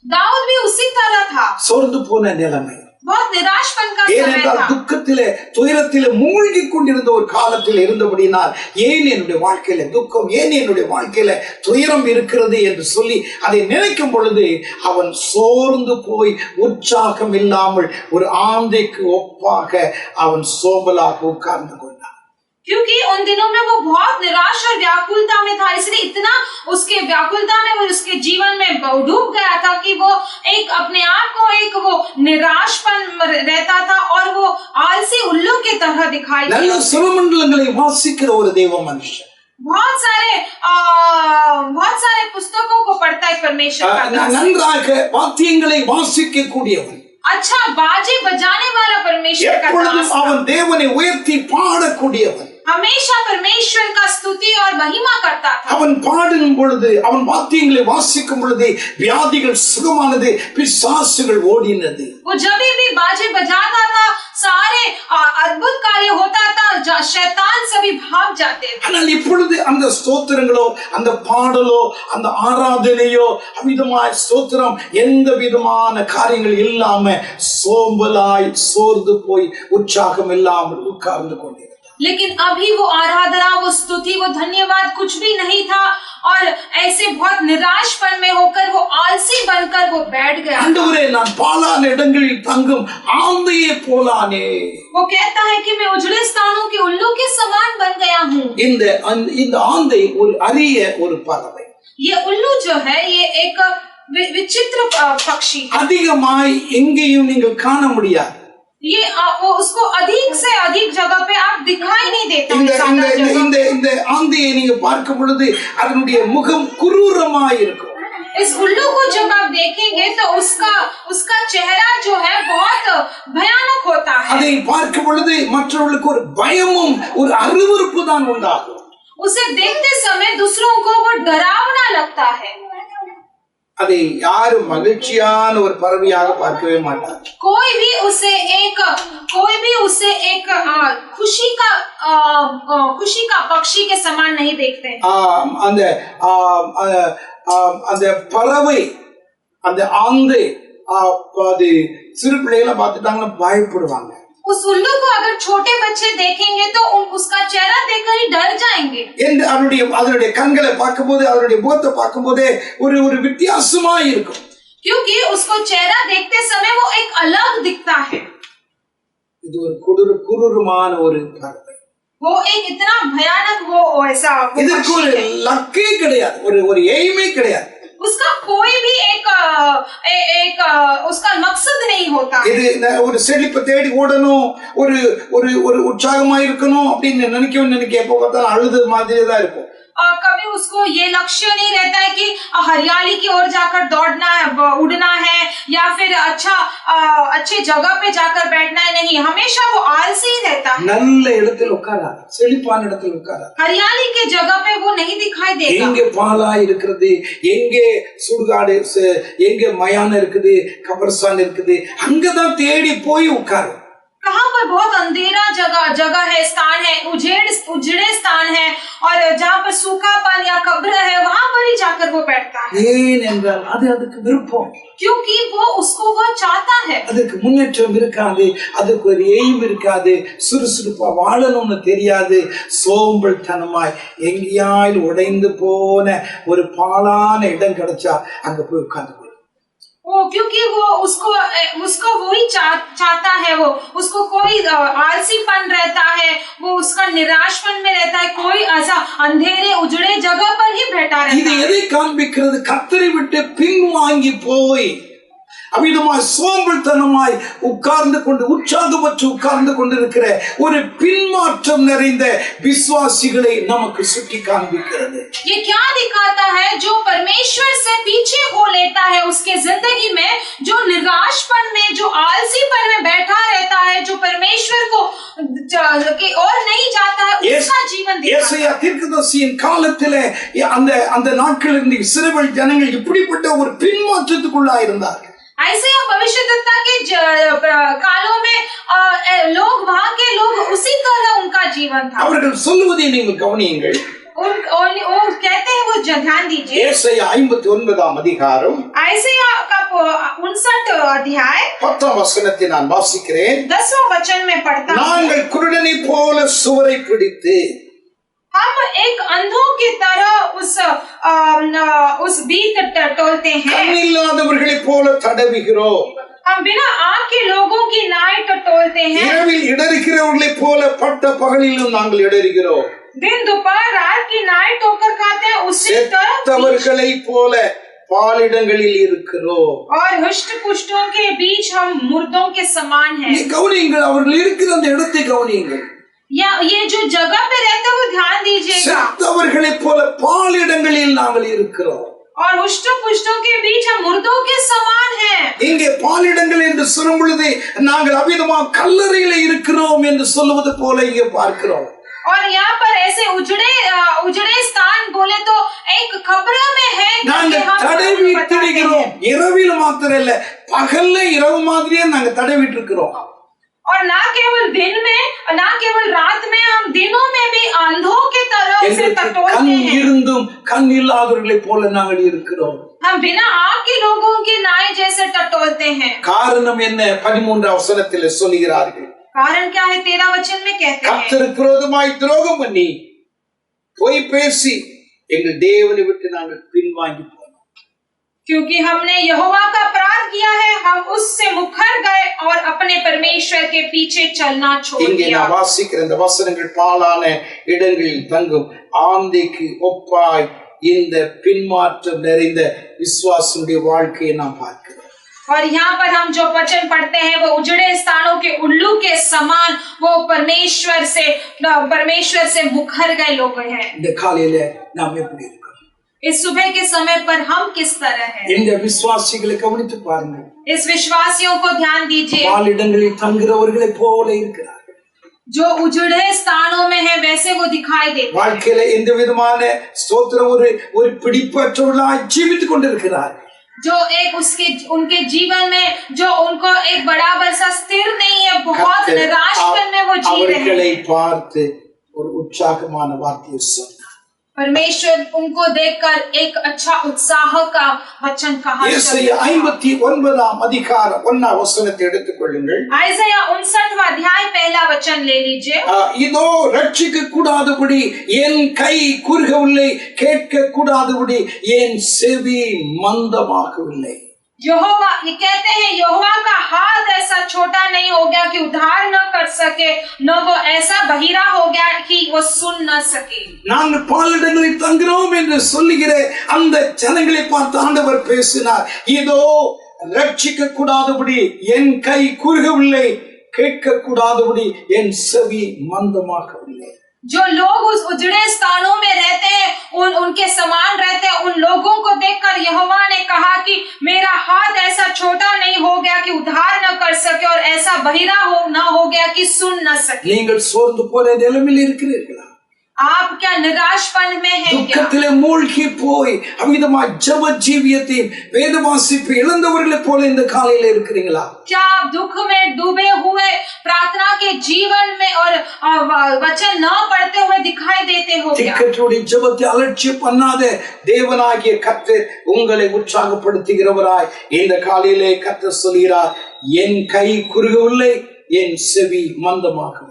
दाऊद भी उसी तरह था, சோர்ந்து போன நிலைமை. बहुत निराशपन का समय ஏனென்றால் था। துக்கத்திலே துயரத்திலே மூழ்கி கொண்டிருந்த ஒரு காலத்தில் இருந்தபடினால் ஏன் என்னுடைய வாழ்க்கையில துக்கம், ஏன் என்னுடைய வாழ்க்கையில துயரம் இருக்கிறது என்று சொல்லி அதை நினைக்கும் பொழுது அவன் சோர்ந்து போய் உற்சாகம் இல்லாமல் ஒரு ஆந்தைக்கு ஒப்பாக அவன் சோம்பலாக உட்கார்ந்து கொண்டான். क्योंकि उन दिनों में वो बहुत निराश और व्याकुलता में था, इसलिए इतना उसके व्याकुलता में वो उसके जीवन में डूब गया था कि वो एक अपने आप को एक वो निराशपन रहता था और वो आलसी उल्लू की तरह दिखाई நல்ல சுரமண்டலங்களை வாசிக்கிற ஒரு தேவ மனுஷன், बहुत सारे पुस्तकों को पढ़ता है परमेश्वर का, நன்றாக வாத்தியங்களை வாசிக்க கூடியவன், अच्छा बाजे बजाने वाला परमेश्वर का दास, அவன் தேவனை உயர்த்தி பாடக்கூடியவன், हमेशा परमेश्वर का स्तुति और महिमा करता था। அவன் பாடும் பொழுது, அவன் வாத்தியங்களை வாசிக்கும் பொழுது வியாதிகள் சுகமானது, பிசாசுகள் ஓடினது. वो जब भी बाजे बजाता था सारे अद्भुत कार्य होता था, शैतान सभी भाग जाते थे। ஆனால் இப்பொழுது அந்த ஸ்தோத்திரங்களோ, அந்த பாடலோ, அந்த ஆராதனையோ, அவ்விதமாய் ஸ்தோத்திரம் எந்த விதமான காரியங்கள் இல்லாம சோம்பலாய் சோர்ந்து போய் உற்சாகம் இல்லாமல் உட்கார்ந்து கொண்டிருந்தார். लेकिन अभी वो आराधना, वो स्तुति, वो धन्यवाद कुछ भी नहीं था और ऐसे बहुत निराशपन में होकर वो आलसी बनकर वो बैठ गया। ஆண்டவரே நான் பாழான இடங்களில் தங்கும் ஆந்தையே போலானே. वो कहता है कि मैं उजड़े स्थानों के उल्लू के समान बन गया हूँ। இந்த ஆந்தை ஒரு அரிய ஒரு பறவை. ये उल्लू जो है ये एक विचित्र पक्षी है। அதிகமாய் எங்கேயும் நீங்கள் காண முடியாது. ये उसको अधिक से अधिक जगह पे आप दिखाई नहीं देता। இந்த ஆந்தையை நீங்க பார்க்கும் பொழுது அதனுடைய முகம் குரூரமாய் இருக்கும். इस उल्लू को जब आप देखेंगे तो उसका चेहरा जो है बहुत भयानक होता है। அதை பார்க்கும் பொழுது மற்றவர்களுக்கு ஒரு பயமும் ஒரு அருவருப்பு தான் உண்டாகும். उसे देखते समय दूसरों को वो डरावना लगता है। அதை யாரும் மகிழ்ச்சியான ஒரு பறவையாக பார்க்கவே மாட்டார். कोई भी उसे एक खुशी का पक्षी के समान नहीं देखते। அந்த பறவை, அந்த ஆந்தை அது சிறு பிள்ளைகளை பார்த்துட்டாங்கன்னா பயப்படுவாங்க. उस उल्लू को अगर छोटे बच्चे देखेंगे तो उसका चेहरा देखकर ही डर जाएंगे। அதனுடைய கண்களை பார்க்கும்போது, அதனுடைய முகத்தை பார்க்கும்போது ஒரு வித்தியாசமா இருக்கும். क्योंकि उसको चेहरा देखते समय वो एक अलग दिखता है। இது ஒரு குரூரமான ஒரு பறவை. वो एक इतना भयानक वो ऐसा இதற்கு ஒரு லக்கே கிடையாது, ஒரு எய்மே கிடையாது. उसका कोई भी एक उसका मकसद नहीं होता। இது ஒரு செழிப்பை தேடி ஓடணும், ஒரு உற்சாகமா இருக்கணும் அப்படின்னு நினைக்க எப்போ பார்த்தாலும் அழுது மாதிரியே தான் இருக்கும். कभी उसको ये लक्ष्य नहीं रहता है कि हरियाली की ओर जाकर दौड़ना है, उड़ना है या फिर अच्छे जगह पे जाकर बैठना है। नहीं, हमेशा वो आलसी रहता है। நல்ல இடத்துல உட்காராது, செழிப்பான இடத்துல உட்காராது. हरियाली के जगह पे वो नहीं दिखाई देगा। எங்கே பாலா இருக்கிறது, எங்கே சுடுகாடு, எங்கே மயானம் இருக்குது, கபர்ஸ்தான் இருக்குது, அங்கதான் தேடி போய் உட்காரு. कहाँ पर बहुत अंधेरा जगह है, स्थान है, उजड़े स्थान है और जहाँ पर सूखापन या कब्र है वहाँ पर ही जाकर वो बैठता है। அதுக்கு விருப்பம். क्योंकि वो उसको वो चाहता है। அதுக்கு முன்னேற்றம் இருக்காது, அதுக்கு ஒரு எய்ம் இருக்காது, சுறுசுறுப்பா வாழணும்னு தெரியாது, சோம்பல்தனமாய் எங்கேயாவது உடைந்து போன ஒரு பாழான இடம் கிடைச்சா அங்க போய் உட்கார்ந்து वो क्योंकि वो उसको वही चाहता है। वो उसको कोई आलसीपन रहता है, वो उसका निराशपन में रहता है, कोई ऐसा अंधेरे उजड़े जगह पर ही बैठा रहता है। இது எதை காண்பிக்கிறது? கர்த்தரை விட்டு பின்வாங்கி போய் அமிதமாய் சோம்பல்தனமாய் உட்கார்ந்து கொண்டு உற்சாகமற்று உட்கார்ந்து கொண்டிருக்கிற ஒரு பின்மாற்றம் நிறைந்த விசுவாசிகளை நமக்கு சுட்டி காண்பிக்கிறது. ये क्या दिखाता है? जो परमेश्वर से पीछे हो लेता है उसके जिंदगी में, जो निराशपन में, जो आलसीपन में बैठा रहता है, जो परमेश्वर को के और नहीं जाता है, उसका जीवन दिखाता है। ஏசாயா தீர்க்கதரிசியின் காலத்திலே அந்த நாட்களில் இஸ்ரவேல் ஜனங்கள் இப்படிப்பட்ட ஒரு பின்மாற்றத்துக்குள்ளா இருந்தார்கள். ऐसे भविष्यद्वक्ता के कालों में लोग, वहाँ के लोग उसी तरह उनका जीवन था। அவர்கள் சொல்லுவதை நீங்கள் கவனியுங்கள். वो कहते हैं, वो ध्यान दीजिए। ஏசாயா 59ஆம் அதிகாரம், ऐसाया का 59 अध्याय 10ஆம் வசனத்தை நான் வாசிக்கிறேன். 10वां वचन में पढ़ता हूँ। நாங்கள் குருடனை போல சுவரை பிடித்து हम एक अंधों की तरह उस बीत टटोलते हैं। கண்ணில்லாதவர்களை போல தடவுகிறோம். हम बिना आँख के लोगों की नाई टटोलते हैं। இரவில் இடறுகிறவர்களை போல பட்ட பகலிலும் நாங்கள் இடறுகிறோம். दिन दोपहर रात की नाई ठोकर खाते हैं, उसी तरह செத்தவர்களை போல பாலிடங்களில் இருக்கிறோம். और हुष्ट पुष्टों के बीच हम मुर्दों के समान हैं। கவனியுங்கள், அவர்கள் இருக்கிற அந்த இடத்தை கவனியுங்கள். या ये जो जगह पे रहते हैं वो ध्यान दीजिएगा। செத்தவர்களை போல பாலிடங்களில் நாங்கள் இருக்கிறோம். और हुष्ट पुष्टों के बीच हम मुर्दों के समान हैं। இங்கே பாலிடங்கள் என்று சொல்லும் பொழுது நாங்கள் அபிதமா கல்லறையில இருக்கிறோம் என்று சொல்லுவது போல இங்கே பார்க்கிறோம். और यहाँ पर ऐसे उजड़े स्थान बोले तो एक कब्र में है। நாங்கள் தடவிட்டிருக்கிறோம். இரவில் மாத்திரம் இல்ல, பகல்ல இரவு மாதிரியே நாங்க தடவிட்டு இருக்கிறோம். और ना केवल दिन में, ना केवल रात में, हम दिनों में भी अंधों के तरह उसे टटोलते हैं। கண் இருந்தும் கண் இல்லாதவர்களை போல நாங்கள் இருக்கிறோம். हम बिना आँख के लोगों की नाई जैसे टटोलते हैं। காரணம் என்ன? 13ஆம் வசனத்தில் சொல்கிறார்கள். कारण क्या है? 13 वचन में कहते हैं, கர்த்தருக்கு விரோதமாய் துரோகம் பண்ணி பொய் பேசி எங்கள் தேவனை விட்டு நாங்கள் பின்வாங்கி போனோம். क्योंकि हमने यहोवा का अपराध किया है, हम उससे मुखर गए और अपने परमेश्वर के पीछे चलना छोड़ இங்கே दिया। நான் வாசிக்கிற இந்த வசனங்கள் பாலான இடங்களில் தங்கும் ஆந்தைக்கு ஒப்பாய் இந்த பின்மாற்றம் நிறைந்த விசுவாசனுடைய வாழ்க்கையை நாம் பார்க்கிறோம். और यहाँ पर हम जो वचन पढ़ते हैं वो उजड़े स्थानों के उल्लू के समान वो परमेश्वर से मुखर गए लोग हैं। இந்த காலையில நாம் எப்படி இருக்கோம்? इस सुबह के समय पर हम किस तरह हैं? இந்த விசுவாசிகளை கவனித்து பாருங்கள். इस विश्वासियों को ध्यान दीजिए। பாலிடங்களில் தங்குறவர்களை போல இருக்கிறார்கள். जो उजड़े स्थानों में है वैसे वो दिखाई देते हैं। வாழ்க்கையில எந்த விதமான ஸ்தோத்திரம் ஒரு பிடிப்பற்றவர்களாய் ஜீவித்துக் கொண்டிருக்கிறார்கள். जो एक उनके जीवन में जो उनको एक बराबर सा स्थिर नहीं है, बहुत निराशपन में वो जी रहे அவர்களை हैं। பார்த்து ஒரு உற்சாகமான வார்த்தையை சொன்னார். परमेश्वर उनको देखकर एक अच्छा उत्साह का वचन कहा। ஏசாயா 59 அதிகாரம் 1 வசனத்தை எடுத்துக் கொள்ளுங்கள். आयसाया 59वां अध्याय पहला वचन ले लीजिए। இதோ ரட்சிக்க கூடாதபடி என் கை குறுகவில்லை, கேட்க கூடாதபடி என் செவி மந்தமாகவில்லை. यहोवा, ये कहते हैं यहोवा का हाथ ऐसा छोटा नहीं हो गया कि उद्धार न कर सके, न वो ऐसा बहिरा हो गया कि वो सुन न सके। நாங்கள் பாலிடங்களில் தங்குகிறோம் என்று சொல்லுகிற அந்த ஜனங்களை பார்த்து ஆண்டவர் பேசினார். இதோ ரட்சிக்க கூடாதபடி என் கை குறுகவில்லை, கேட்க கூடாதபடி என் செவி மந்தமாகவில்லை. जो लोग उस उजड़े स्थानों में रहते हैं, उनके समान रहते हैं, उन लोगों को देखकर यहोवा ने कहा कि मेरा हाथ ऐसा छोटा नहीं हो गया कि उद्धार न कर सके और ऐसा बहिरा न हो गया कि सुन न सके। நீங்கள் சோர்ந்து போற நிலைமையில் இருக்கிறீர்களா? आप क्या निराशपन में हैं? துக்கத்திலே மூழ்கி போய் அமிதமாய் ஜெப ஜீவியத்தையும் வேத வாசிப்பு இழந்தவர்களை போல இந்த காலையில இருக்கிறீங்களா? क्या आप दुख में डूबे हुए प्रार्थना के जीवन में और वचन न पढ़ते हुए दिखाई देते हो? திக்கற்றோடி ஜெபத்தை அலட்சியம் பண்ணாத தேவனாகிய கர்த்தர் உங்களை உற்சாகப்படுத்துகிறவராய் இந்த காலையிலே கர்த்தர் சொல்கிறார், என் கை குறுகவில்லை, என் செவி மந்தமாகவில்லை.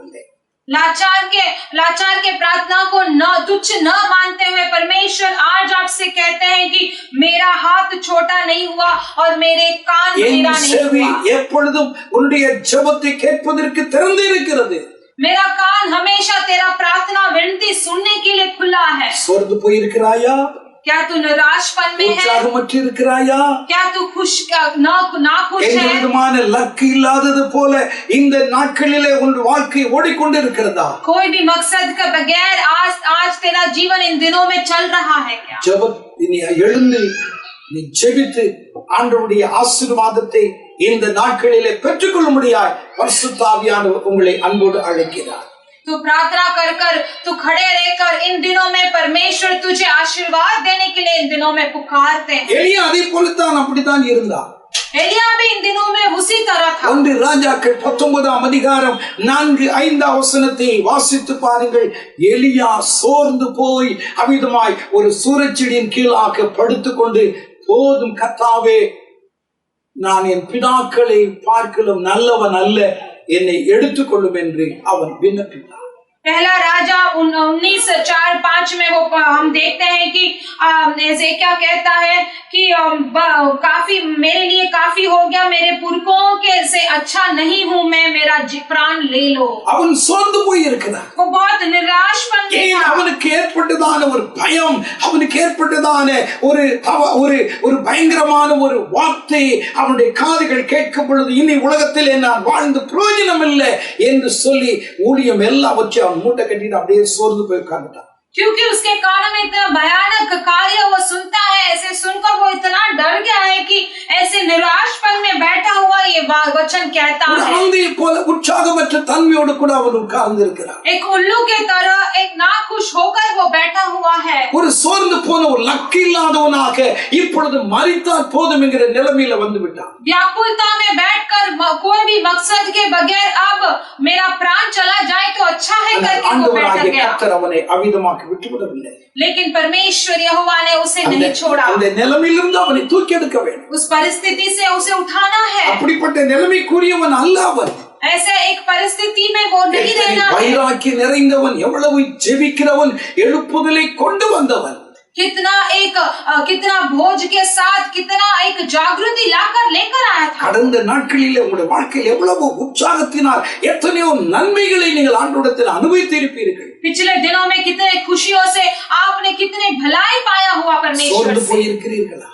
लाचार के प्रार्थना को न तुच्छ न मानते हुए परमेश्वर आज आपसे कहते हैं कि मेरा हाथ छोटा नहीं हुआ और मेरे कान मेरा नहीं हुआ। எப்பொழுதும் உன்னுடைய ஜெபத்தை கேட்பதற்கு திறந்து இருக்கிறது. मेरा कान हमेशा तेरा प्रार्थना विनती सुनने के लिए खुला है। சோர்ந்து போய் இருக்கிறாயா? क्या तू निराशपन में है? உற்சாகமற்று இருக்கிறாயா? क्या तू नाखुश है? விதமான லக்கு இல்லாதது போல இந்த நாட்களிலே உன் வாழ்க்கை ஓடிக்கொண்டு இருக்கிறதா? कोई भी मकसद के बगैर आज तेरा जीवन इन दिनों में चल रहा है क्या? நீ எழுந்து நீ ஜெபித்து ஆண்டவருடைய ஆசீர்வாதத்தை இந்த நாட்களிலே பெற்றுக்கொள்ளும்படியாய் பரிசுத்த ஆவியானவர் உங்களை அன்போடு அழைக்கிறார். तू प्रार्थना कर कर, तू खड़े रहकर इन दिनों में परमेश्वर तुझे आशीर्वाद देने के लिए इन दिनों में पुकारते हैं। எலியா அதே போலத்தான் அப்படித்தான் இருந்தார். एलिया भी इन दिनों में उसी तरह था। 1 ராஜாக்கள் 19 அதிகாரம் 4-5 வசனத்தை வாசித்து பாருங்கள். எலியா சோர்ந்து போய் அமிதமாய் ஒரு சூரச்செடியின் கீழாக படுத்துக்கொண்டு, போதும் கர்த்தாவே, நான் என் பிதாக்களை பார்க்கலும் நல்லவன் அல்ல, என்னை எடுத்துக்கொள்ளும் என்று அவன் விண்ணப்பித்தார். पहला राजा 19:4-5 में वो हम देखते हैं कि एजेकिया कहता है कि काफी मेरे लिए काफी हो गया, मेरे पुरखों के से अच्छा नहीं हूँ मैं, मेरा प्राण ले लो। அவன் சோர்ந்து போய் இருக்கிறான். वो बहुत निराशपन में था। அவனுக்கு ஏற்பட்டதான ஒரு பயம், அவனுக்கு ஏற்பட்டதான ஒரு பயங்கரமான ஒரு வார்த்தை அவனுடைய காதுகள் கேட்கும் பொழுது, இனி உலகத்திலே நான் வாழ்ந்து பிரயோஜனம் இல்லை என்று சொல்லி ஊழியம் எல்லாவற்றையும் மூட்டை கட்டிட்டு அப்படியே சோர்ந்து போய் உட்கார்ந்துட்டான். क्योंकि उसके कानों में इतना भयानक कार्य वो सुनता है, ऐसे सुनकर वो इतना डर गया है कि ऐसे निराशपन में बैठा हुआ ये वचन कहता है। उत्साहमற்ற தன்மையோடு கூட அவன் உட்கார்ந்து இருக்கிறான். एक उल्लू के तरह एक नाखुश होकर वो बैठा हुआ है। ஒரு சோர்ந்து போன ஒரு லக்கு இல்லாதவனாக இப்பொழுது மரித்தால் போதும் என்கிற நிலைமையில வந்து விட்டான். व्याकुलता में बैठकर कोई भी मकसद के बगैर अब मेरा प्राण चला जाए तो अच्छा है करके वो बैठ गया। கர்த்தர் அவனை அவிதமாக விட்டுவிடவில்லை. लेकिन परमेश्वर यहोवा ने उसे नहीं छोड़ा। அந்த நிலைமையிலிருந்து அவனை தூக்கி எடுக்க வேண்டும். उस परिस्थिति से उसे उठाना है। அப்படிப்பட்ட நிலைமைக்குரியவன் அல்ல அவன். ऐसे एक परिस्थिति में वो नहीं रहना है। வைராக்கிய நிறைந்தவன், எவ்வளவு ஜெபிக்கிறவன், எழுப்புதலை கொண்டு வந்தவன், कितना भोज के साथ कितना एक जागृति लेकर आया था। கடந்த நாட்களில் உங்களுடைய வாழ்க்கையில் எவ்வளவு உற்சாகத்தினால் எத்தனையோ நன்மைகளை நீங்கள் ஆண்டவரிடத்தில் அனுபவித்திருப்பீர்கள்। पिछले दिनों में कितने खुशियों से आपने कितने भलाई पाया हुआ परमेश्वर से। போயிருக்கிறீர்களா?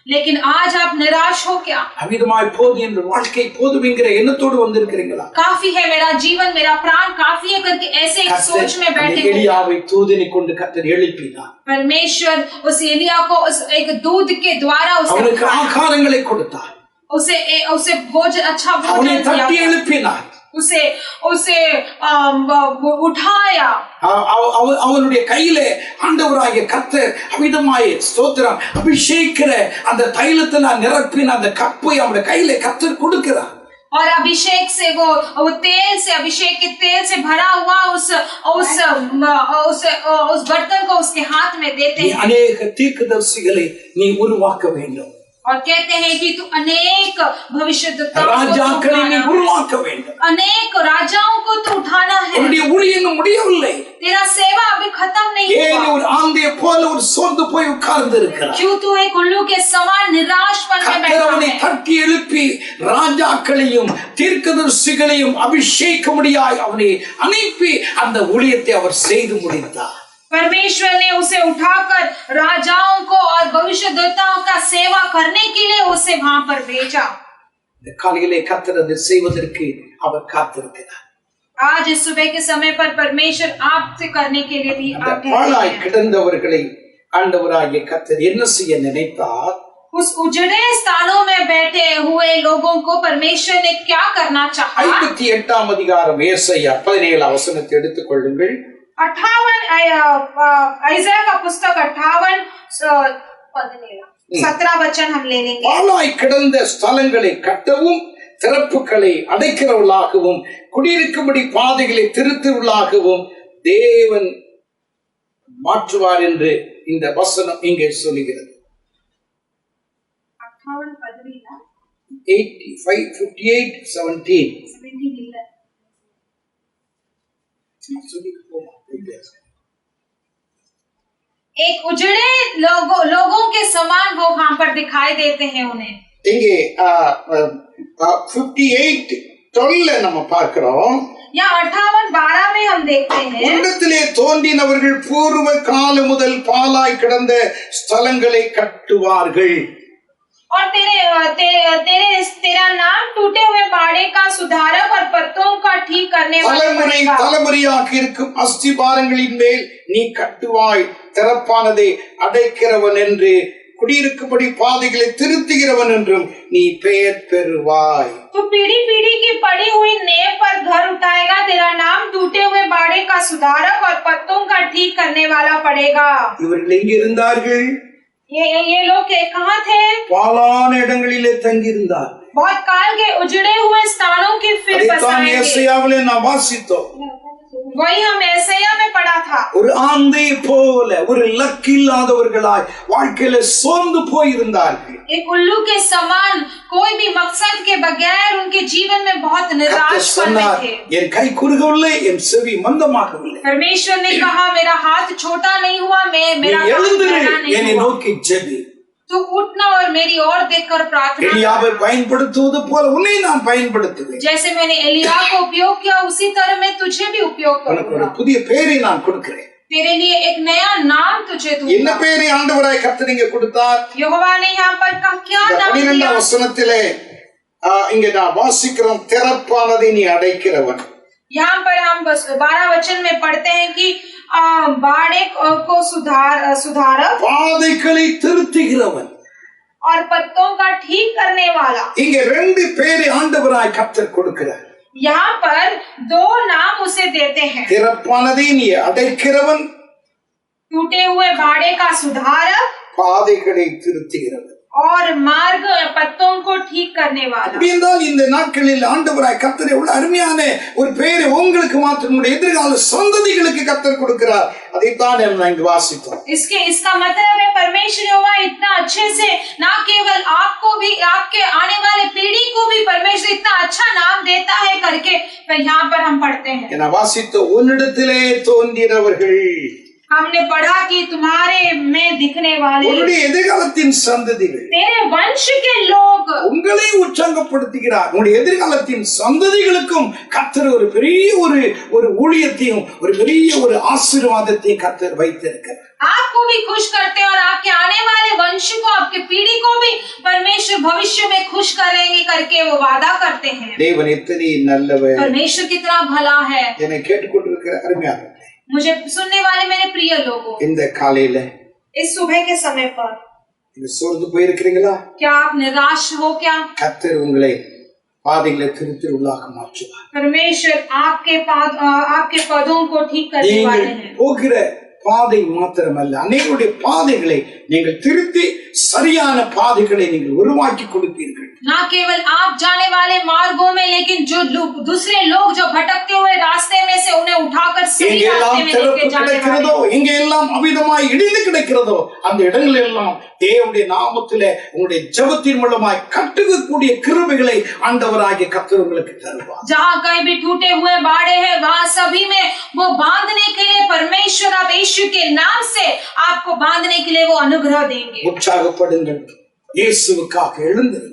लेकिन आज आप निराश हो क्या? அமிதமாய் போது என்ற வாழ்க்கை போதும் என்கிற எண்ணத்தோடு வந்திருக்கிறீங்களா? काफी है मेरा जीवन, मेरा प्राण काफी है करके ऐसे एक सोच में बैठे हो। एलियाவை தூதனை கொண்டு கர்த்தர் எழுப்பினார்। परमेश्वर उस एलिया को उस एक दूध के द्वारा उसके आहारங்களை கொடுத்தார்। उसे भोजन, अच्छा भोजन दिया। उसे उठाया। அவனுடைய கையிலே ஆண்டவராகிய கர்த்தர் அமிதமாய் ஸ்தோத்திரம் அபிஷேகிக்கிற அந்த தைலத்தினால் நிரப்பின அந்த கப்பை அவனுடைய கையிலே கர்த்தர் கொடுக்கிறார்। और अभिषेक से वो तेल से, अभिषेक के तेल से भरा हुआ उस बर्तन को उसके हाथ में देते हैं। अनेक तीर्कदर्शिகளை நீ உருவாக்க வேண்டும்। और कहते हैं कि तू अनेक भविष्यद्वक्ताओं अनेक राजाओं को तू उठाना है। तेरा सेवा अभी खत्म नहीं हुआ। क्यों तू एक उल्लू के समान निराश मन में बैठा है? ராஜாக்களையும் தீர்க்கதரிசிகளையும் அபிஷேகமுடியாய் அவனை அனுப்பி அந்த ஊழியத்தை அவர் செய்து முடித்தார்। परमेश्वर ने उसे उठाकर राजाओं को और भविष्यद्वक्ताओं का सेवा करने के लिए उसे वहां पर भेजा। காலையிலே கர்த்தர் அதை செய்வதற்கு அவர் காத்திருக்கிறார்। आज इस सुबह के समय पर परमेश्वर आपसे करने के लिए भी பாழாய் கிடந்தவர்களை ஆண்டவராகிய கர்த்தர் என்ன செய்ய நினைத்தார்? उस उजड़े स्थानों में बैठे हुए लोगों को परमेश्वर ने क्या करना चाहा? 58 அதிகாரம் ஏசாயா 17 வசனத்தை எடுத்துக் கொள்ளுங்கள்। 58 का पुस्तक 17 वचन हम ले लेंगे। பாழாய் கிடந்த ஸ்தலங்களை கட்டவும், திறப்புகளை அடைக்கிறவர்களாகவும், குடியிருக்கும்படி பாதைகளை திருத்துவர்களாகவும் தேவன் மாற்றுவார் என்று இந்த வசனம் இங்கே சொல்லுகிறது। 58 एक उजड़े लोगों के समान वो वहां पर दिखाई देते हैं उन्हें। இங்கே 58:12 நம்ம பார்க்கிறோம்। या 58:12 में हम देखते हैं, உன்னதத்திலே தோன்றினவர்கள் பூர்வ கால முதல் பாழாய் கிடந்த ஸ்தலங்களை கட்டுவார்கள்। और तेरा नाम टूटे हुए बाड़े का सुधारक और पत्तों का ठीक करने वाला बनेगा। தலைமுறையாக இருக்கும் அஸ்திபாரங்களின் மேல் நீ கட்டுவாய், திறப்பானதை அடைக்கிறவன் என்று, குடியிருக்கும்படி பாதைகளை திருத்துகிறவன் என்றும் நீ பெயர் பெறுவாய்। तो पीढ़ी पीढ़ी की पड़ी हुई नेव पर घर उठाएगा, तेरा नाम टूटे हुए बाड़े का सुधारक और पत्तों का ठीक करने वाला पड़ेगा। இவர்கள் எங்கே இருந்தார்கள்? ये लोग कहाँ थे? பாழான இடங்களிலே தங்கி இருந்தார்கள்। बहुत काल के उजड़े हुए स्थानों की फिर बसाएंगे। ஏசாயாவிலே நாம் வாசித்தோம்। वही हम ऐसाया में पढ़ा था। ஒரு ஆந்தை போல ஒரு லக் இல்லாதவர்களாய் வாழ்க்கையில சோர்ந்து போயிருந்தார்கள்। एक उल्लू के समान कोई भी मकसद के बगैर उनके जीवन में बहुत निराश में थे। என் கை குறுகவில்லை, என் செவி மந்தமாகவில்லை। परमेश्वर ने कहा मेरा हाथ छोटा नहीं हुआ, मेरा என்னை நோக்கி ஜெபி। तू उठना और मेरी ओर देखकर प्रार्थना। एलियाவை பயன்படுத்துவது போல உன்னை நான் பயன்படுத்துவேன்। जैसे मैंने एलिया को उपयोग किया उसी तरह मैं तुझे भी उपयोग करूंगा। புதிய பெயரை நான் கொடுக்கிறேன்। तेरे लिए एक नया नाम तुझे दूंगा। என்ன பெயரை ஆண்டவராய் கர்த்தர் இங்கே கொடுத்தார்? यहोवा ने यहाँ पर क्या नाम दिया? 12 வசனத்திலே இங்கே நான் வாசிக்கிறோம், திறப்பானதை நீ அடைக்கிறவன்। यहाँ पर हम 12 वचन में पढ़ते हैं कि बाड़े को सुधारक, பாதைகளை திருத்துகிறவன் और पत्तों का ठीक करने वाला। இங்கே ரெண்டு பேரை ஆண்டவராய் கர்த்தர் கொடுக்கிறார்। यहाँ पर 2 नाम उसे देते हैं, திறப்பானதை நீ அடைக்கிறவன், टूटे हुए बाड़े का सुधारक, பாதைகளை திருத்துகிறவன்। और मार्ग पत्तों को ठीक करने वाला। அப்படி என்றால் இந்த நாட்களில் ஆண்டவராய் கர்த்தர் எவ்வளவு அருமையான ஒரு பெயரை உங்களுக்கு மாத்திரம் உங்களுடைய எதிர்கால சந்ததிகளுக்கு கர்த்தர் கொடுக்கிறார். அதைத்தான் நாம் இங்கு வாசித்தோம். इसका मतलब है परमेश्वर यहोवा इतना अच्छे से ना केवल आपको भी आपके आने वाले पीढ़ी को भी परमेश्वर इतना अच्छा नाम देता है करके यहाँ पर हम पढ़ते हैं. என வாசித்த உன்னிடத்திலே தோன்றினவர்கள், हमने पढ़ा कि तुम्हारे में दिखने वाले உன்னுடைய எதிர்காலத்தின் சந்ததிகள், तेरे वंश के लोग உங்களை உற்சாகப்படுத்துகிறார். உங்களுடைய எதிர்காலத்தின் சந்ததிகளுக்கும் கர்த்தர் ஒரு பெரிய ஒரு ஊழியத்தையும் ஒரு பெரிய ஒரு ஆசீர்வாதத்தையும் கர்த்தர் வைத்திருக்கிறார். आपको भी खुश करते हैं और आपके आने वाले वंश को, आपके पीढ़ी को भी परमेश्वर भविष्य में खुश करेंगे करके वो वादा करते हैं. தேவன் எத்தனை நல்லவர். परमेश्वर कितना भला है. என்னை கேட்டுக்கொண்டிருக்கிற அருமையானவர்களே, मुझे सुनने वाले मेरे प्रिय लोगों, இந்த காலையில इस सुबह के समय पर நீங்க சோர்ந்து போயிருக்கிறீங்களா? क्या आप निराश हो? क्या கர்த்தர் உங்களை பாதைகளை திருத்தியுள்ளாக மாற்றுவார். परमेश्वर आपके पदों को ठीक करने वाले हैं. போகிற பாதை மாத்திரமல்ல, அநேகருடைய பாதைகளை நீங்கள் திருத்தி சரியான பாதைகளை நீங்கள் உருவாக்கி கொடுப்பீர்கள். ना केवल आप जाने वाले मार्गों में, लेकिन जो दूसरे लोग जो भटकते हुए रास्ते में से उन्हें उठाकर सही रास्ते में लेके जाने वाले. எங்கே எல்லாம் அமிதமாய் இடிந்து கிடக்கிறதோ அந்த இடங்கள் எல்லாம் தேவனுடைய நாமத்திலே உங்களுடைய ஜெபத்தின் மூலமாய் கட்டுக்கக்கூடிய கிருபைகளை ஆண்டவராகிய கர்த்தர் உங்களுக்கு தருவார். जहाँ कहीं भी टूटे हुए बाड़े हैं वहाँ सभी में वो बांधने के लिए परमेश्वर आप यीशु के नाम से आपको बांधने के लिए वो अनुग्रह देंगे. உற்சாகப்படுங்கள், இயேசுவுக்காக எழுந்திருங்கள்.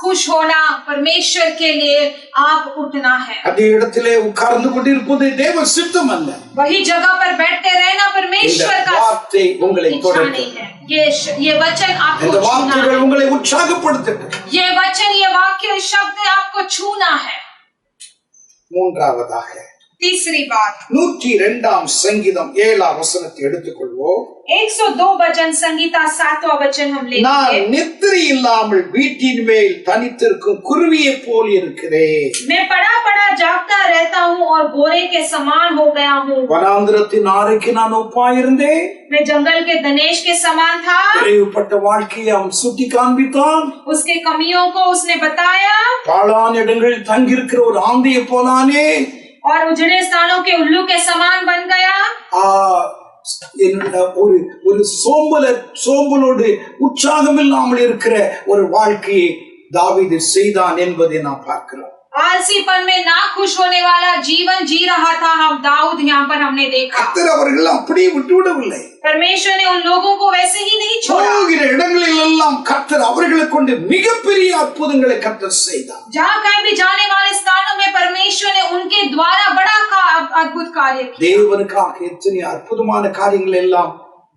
खुश होना परमेश्वर के लिए आप उठना है. அதே இடத்திலே உட்கார்ந்து கொண்டிருப்பது தேவ சித்தம் அல்ல. वही जगह पर बैठते रहना परमेश्वर का வார்த்தை உங்களை इच्छा தொடரும். नहीं है. ये वचन आपको இந்த छूना வார்த்தைகள் है. உங்களை உற்சாகப்படுத்தட்டும். ये वचन, ये वाक्य, शब्द आपको छूना है. மூன்றாவதாக तीसरी बात, 102 சங்கீதம் 7 வசனத்தை எடுத்துக்கொள்வோம். 102 वचन संगीता 7वां वचन हम நான் लेंगे. நித்திரை இல்லாமல் வீட்டின் மேல் தனித்திருக்கும் குருவியை போல் இருக்கிறேன். मैं पड़ा जागता रहता हूँ और गोरे के समान हो गया हूँ. வனாந்திரத்தின் ஆரைக்கு நான் ஒப்பாயிருந்தேன். मैं जंगल के दनेश के समान था. குறைவுபட்ட வாழ்க்கையை அவன் சுட்டி காண்பித்தான். उसके कमियों को उसने बताया. பாழான இடங்களில் தங்கியிருக்கிற ஒரு ஆந்தையை போலானே, और उजड़े स्थानों के उल्लू के समान बन गया. ஒரு சோம்பலோடு உற்சாகம் இல்லாமல் இருக்கிற ஒரு வாழ்க்கையை தாவீது செய்தான் என்பதை நாம் பார்க்கிறோம். आलसीपन में ना खुश होने वाला जीवन जी रहा था हम दाऊद, यहाँ पर हमने देखा. கர்த்தர் அவர்கள் அப்படியே விட்டுவிடவில்லை. परमेश्वर ने उन लोगों को वैसे ही नहीं छोड़ा. போகிற இடங்களில் எல்லாம் கர்த்தர் அவர்களை கொண்டு மிகப்பெரிய அற்புதங்களை கர்த்தர் செய்தார். जहाँ कहीं भी जाने वाले स्थानों में परमेश्वर ने उनके द्वारा बड़ा अद्भुत कार्य किया. தேவனுக்காக எத்தனை அற்புதமான காரியங்கள் எல்லாம்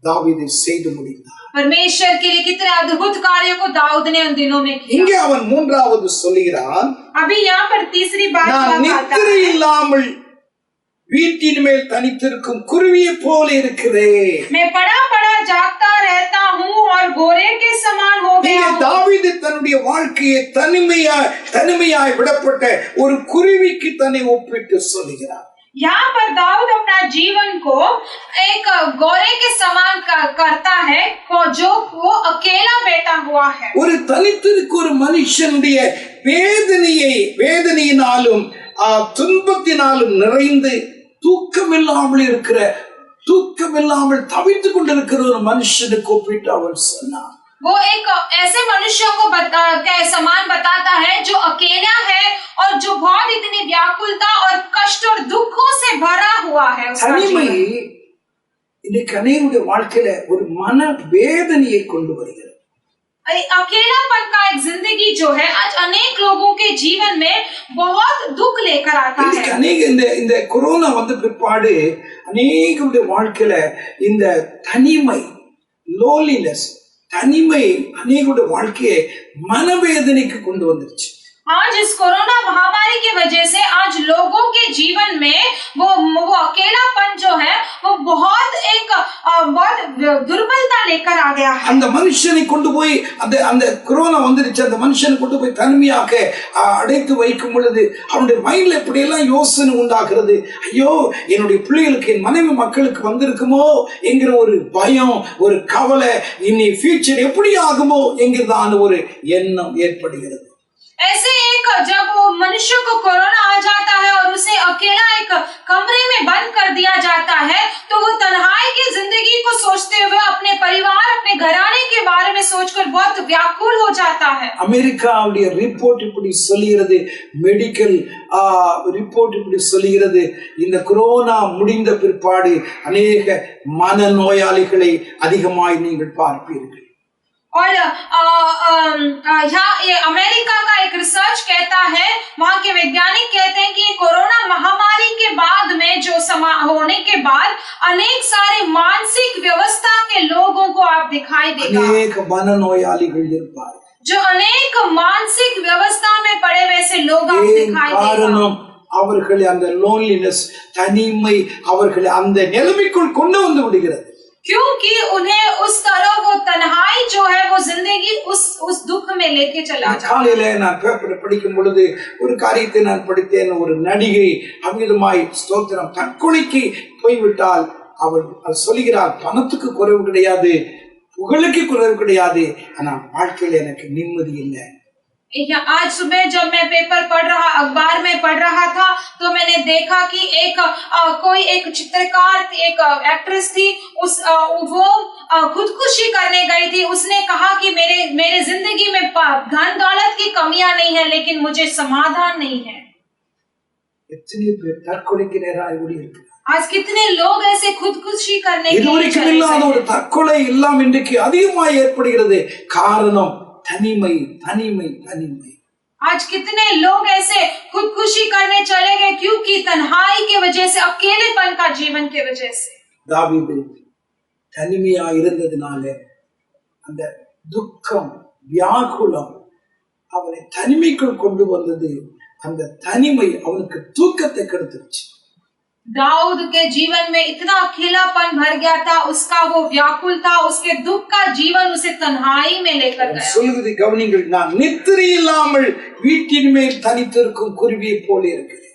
தாவீது செய்து முடித்தார். परमेश्वर के लिए कितने अद्भुत कार्यों को दाऊद ने उन दिनों में किया. இங்கே அவன் மூன்றாவது சொல்கிறான், अभी यहाँ पर तीसरी बात நான் आता நித்திரை है. இல்லாமல் வீட்டின் மேல் தனித்திருக்கும் குருவியை போல இருக்கிறேன். मैं पड़ा जागता रहता हूँ और गोरे के समान हो गया हूँ. தாவீது தன்னுடைய வாழ்க்கையை தனிமையாய் விடப்பட்ட ஒரு குருவிக்கு தன்னை ஒப்பிட்டு சொல்கிறார். यहाँ पर दाऊद अपना जीवन को एक गोरे के समान करता है जो वो अकेला बैठा हुआ है. ஒரு தனித்திருக்க ஒரு மனுஷனுடைய வேதனையினாலும் துன்பத்தினாலும் நிறைந்து தூக்கமில்லாமல் தவித்துக் கொண்டிருக்கிற ஒரு மனுஷனுக்கு ஒப்பிட்டு அவர் சொன்னார். वो एक ऐसे मनुष्य को समान बताता है जो अकेला है और जो बहुत इतनी व्याकुलता और कष्ट और दुखों से भरा हुआ है. தனிமை இன்னைக்கு அநேகருடைய வாழ்க்கையில ஒரு மன வேதனையை கொண்டு வருகிறது. अकेलापन का एक जिंदगी जो है आज अनेक लोगों के जीवन में बहुत दुख लेकर आता है. அநேக இந்த கொரோனா வந்த பிற்பாடு அநேகருடைய வாழ்க்கையில இந்த தனிமை, லோன்லினஸ், தனிமை அநேகருடைய வாழ்க்கையை மனவேதனைக்கு கொண்டு வந்துருச்சு. आज इस कोरोना महामारी की वजह से आज लोगों के जीवन में वो अकेलापन जो है वो बहुत दुर्बलता लेकर आ गया है। அந்த மனுஷனை கொண்டு போய் அந்த கொரோனா வந்துருச்சு, அந்த மனுஷனை கொண்டு போய் தனிமையாக அடைத்து வைக்கும் பொழுது அவனுடைய மைண்ட்ல இப்படி எல்லாம் யோசனை உண்டாகிறது. ஐயோ, என்னுடைய பிள்ளைகளுக்கு, என் மனைவி மக்களுக்கு வந்திருக்குமோ என்கிற ஒரு பயம், ஒரு கவலை, இனி ஃபியூச்சர் எப்படி ஆகுமோ என்கிறதான ஒரு எண்ணம் ஏற்படுகிறது. ऐसे एक जब वो मनुष्य को कोरोना आ जाता है और उसे अकेला एक कमरे में बंद कर दिया जाता है, तो वो तन्हाई की जिंदगी को सोचते हुए अपने परिवार, अपने घराने के बारे में सोचकर बहुत व्याकुल हो जाता है। அமெரிக்காவுடைய ரிப்போர்ட் இப்படி சொல்லுகிறது, மெடிக்கல் ரிப்போர்ட் இப்படி சொல்லுகிறது, இந்த கொரோனா முடிந்த பிற்பாடு அநேக மனநோயாளிகளை அதிகமாய் நீங்கள் பார்ப்பீர்கள். और यहाँ ये अमेरिका का एक रिसर्च कहता है, वहाँ के वैज्ञानिक कहते हैं कि कोरोना महामारी के बाद में जो होने के बाद अनेक सारे मानसिक व्यवस्था के लोगों को आप दिखाई देगा, अनेक मनोयालिகள் இருப்பார்கள், जो अनेक मानसिक व्यवस्था में पड़े वैसे लोग आप दिखाई देगा। அவர்கள் அந்த லோன்லினஸ், தனிமை அவர்கள் அந்த நிலைமைக்குள் கொண்டு வந்து விடுகிறது. क्योंकि उन्हें उस तरह वो तन्हाई जो है वो जिंदगी उस दुख में लेके चला जाता है। காலையில நான் பேப்பர் படிக்கும் பொழுது ஒரு காரியத்தை நான் படித்தேன். ஒரு நடிகை அமிதமாய் ஸ்தோத்திரம் தற்கொலைக்கு போய்விட்டால் அவள் சொல்கிறார், பணத்துக்கு குறைவு கிடையாது, புகழுக்கு குறைவு கிடையாது, ஆனால் வாழ்க்கையில எனக்கு நிம்மதி இல்லை. आज सुबह जब मैं अखबार में पढ़ रहा था, तो मैंने देखा कि कोई एक चित्रकार, एक एक्ट्रेस थी, वो खुदकुशी करने गई थी। उसने कहा कि मेरे जिंदगी में धन दौलत की कमियां नहीं है, लेकिन मुझे समाधान नहीं है। आज कितने लोग ऐसे खुदकुशी करने के लिए தற்கொலை எல்லாம் இன்றைக்கு அதிகமாக ஏற்படுகிறது. காரணம் தனிமை, தனிமை, தனிமை. आज कितने लोग ऐसे खुदकुशी करने चले गए क्योंकि तन्हाई की वजह से, अकेलेपन का जीवन की वजह से। தாவீது தனிமையா இருந்ததுனால அந்த துக்கம், வியாகுலம் அவனை தனிமைக்குள் கொண்டு வந்தது. அந்த தனிமை அவனுக்கு தூக்கத்தை கெடுத்துச்சு. दाऊद के जीवन में इतना अकेलापन भर गया था, उसका वो व्याकुल था, उसके दुख का जीवन उसे तन्हाई में लेकर गया। சொல்லுகிறது கவனிங்கள், நான் நித்திரை இல்லாமல் வீட்டின் மேல் தனித்திருக்கும் குருவியை போல இருக்கிறேன்.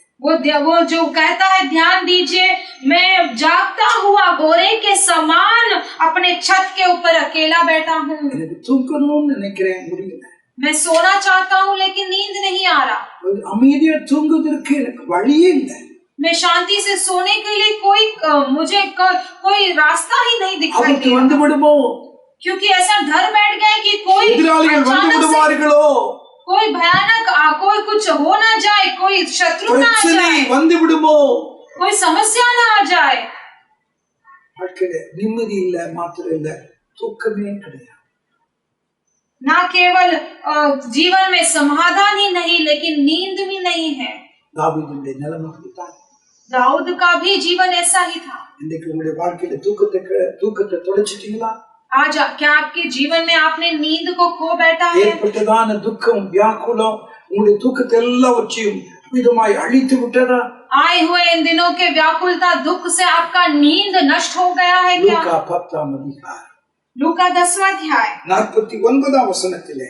वो जो कहता है, ध्यान दीजिए, मैं जागता हुआ गोरे के समान अपने छत के ऊपर अकेला बैठा हूँ। எனக்கு தூங்கணும்னு நினைக்கிறேன், முடியல. मैं सोना चाहता हूँ लेकिन नींद नहीं आ रहा। அமைதியா தூங்குவதற்கு எனக்கு வழியே இல்லை. मैं शांति से सोने के लिए मुझे कोई रास्ता ही नहीं दिखाई दे रहा, क्योंकि ऐसा डर बैठ गया कि कोई भयानक कोई कुछ हो ना जाए, कोई शत्रु ना आ जाए, कोई समस्या ना आ जाए। நிம்மதி இல்ல, மாத்திரம் இல்ல, தூக்கமே கிடையாது. ना केवल जीवन में समाधान ही नहीं, लेकिन नींद भी नहीं है। தாவீதுடைய நிலைமை அப்படித்தான். दाऊद का भी जीवन ऐसा ही था। இன்னைக்கு உங்களுடைய வாழ்க்கையில தூக்கத்தை தொலைச்சிட்டீங்களா? आज क्या आपके जीवन में आपने नींद को खो बैठा है? ஏற்பட்டதான துக்கம், வியாக்குலம் உங்களுடைய தூக்கத்தை எல்லாவற்றையும் அமிதமாய் அழித்து விட்டதா? आए हुए इन दिनों के व्याकुलता, दुख से आपका नींद नष्ट हो गया है क्या? லூக்கா 10ஆம் அதிகாரம், लूका 10वां अध्याय 49ஆம் வசனத்திலே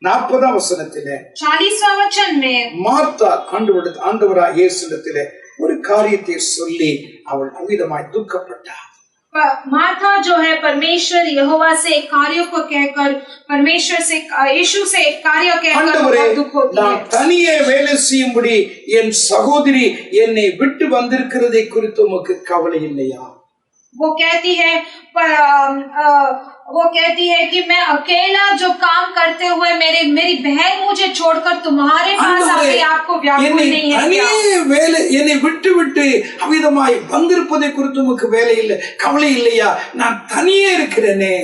40ஆம் வசனத்திலே 40वां वचन में மார்த்தா ஆண்டவராகிய இயேசுவிடத்திலே ஒரு காரியத்தை சொல்லி அவள் அமிதமாய் துக்கப்பட்டாள். मार्था जो है परमेश्वर यहोवा से एक कार्य को कहकर, परमेश्वर से यीशु से एक कार्य कहकर दुख होती है। நான் தனியே வேலை செய்யும்படி என் சகோதரி என்னை விட்டு வந்திருக்கிறதை குறித்து உமக்கு கவலை இல்லையா? वो कहती है कि मैं अकेला जो काम करते हुए मेरी बहन मुझे छोड़कर तुम्हारे पास आ गई, आपको व्याकुल नहीं है क्या? என்னை விட்டு விட்டு அமிதமாய் வந்திருப்பதை குறித்து உமக்கு கவலை இல்லையா? நான் தனியே இருக்கிறேனே.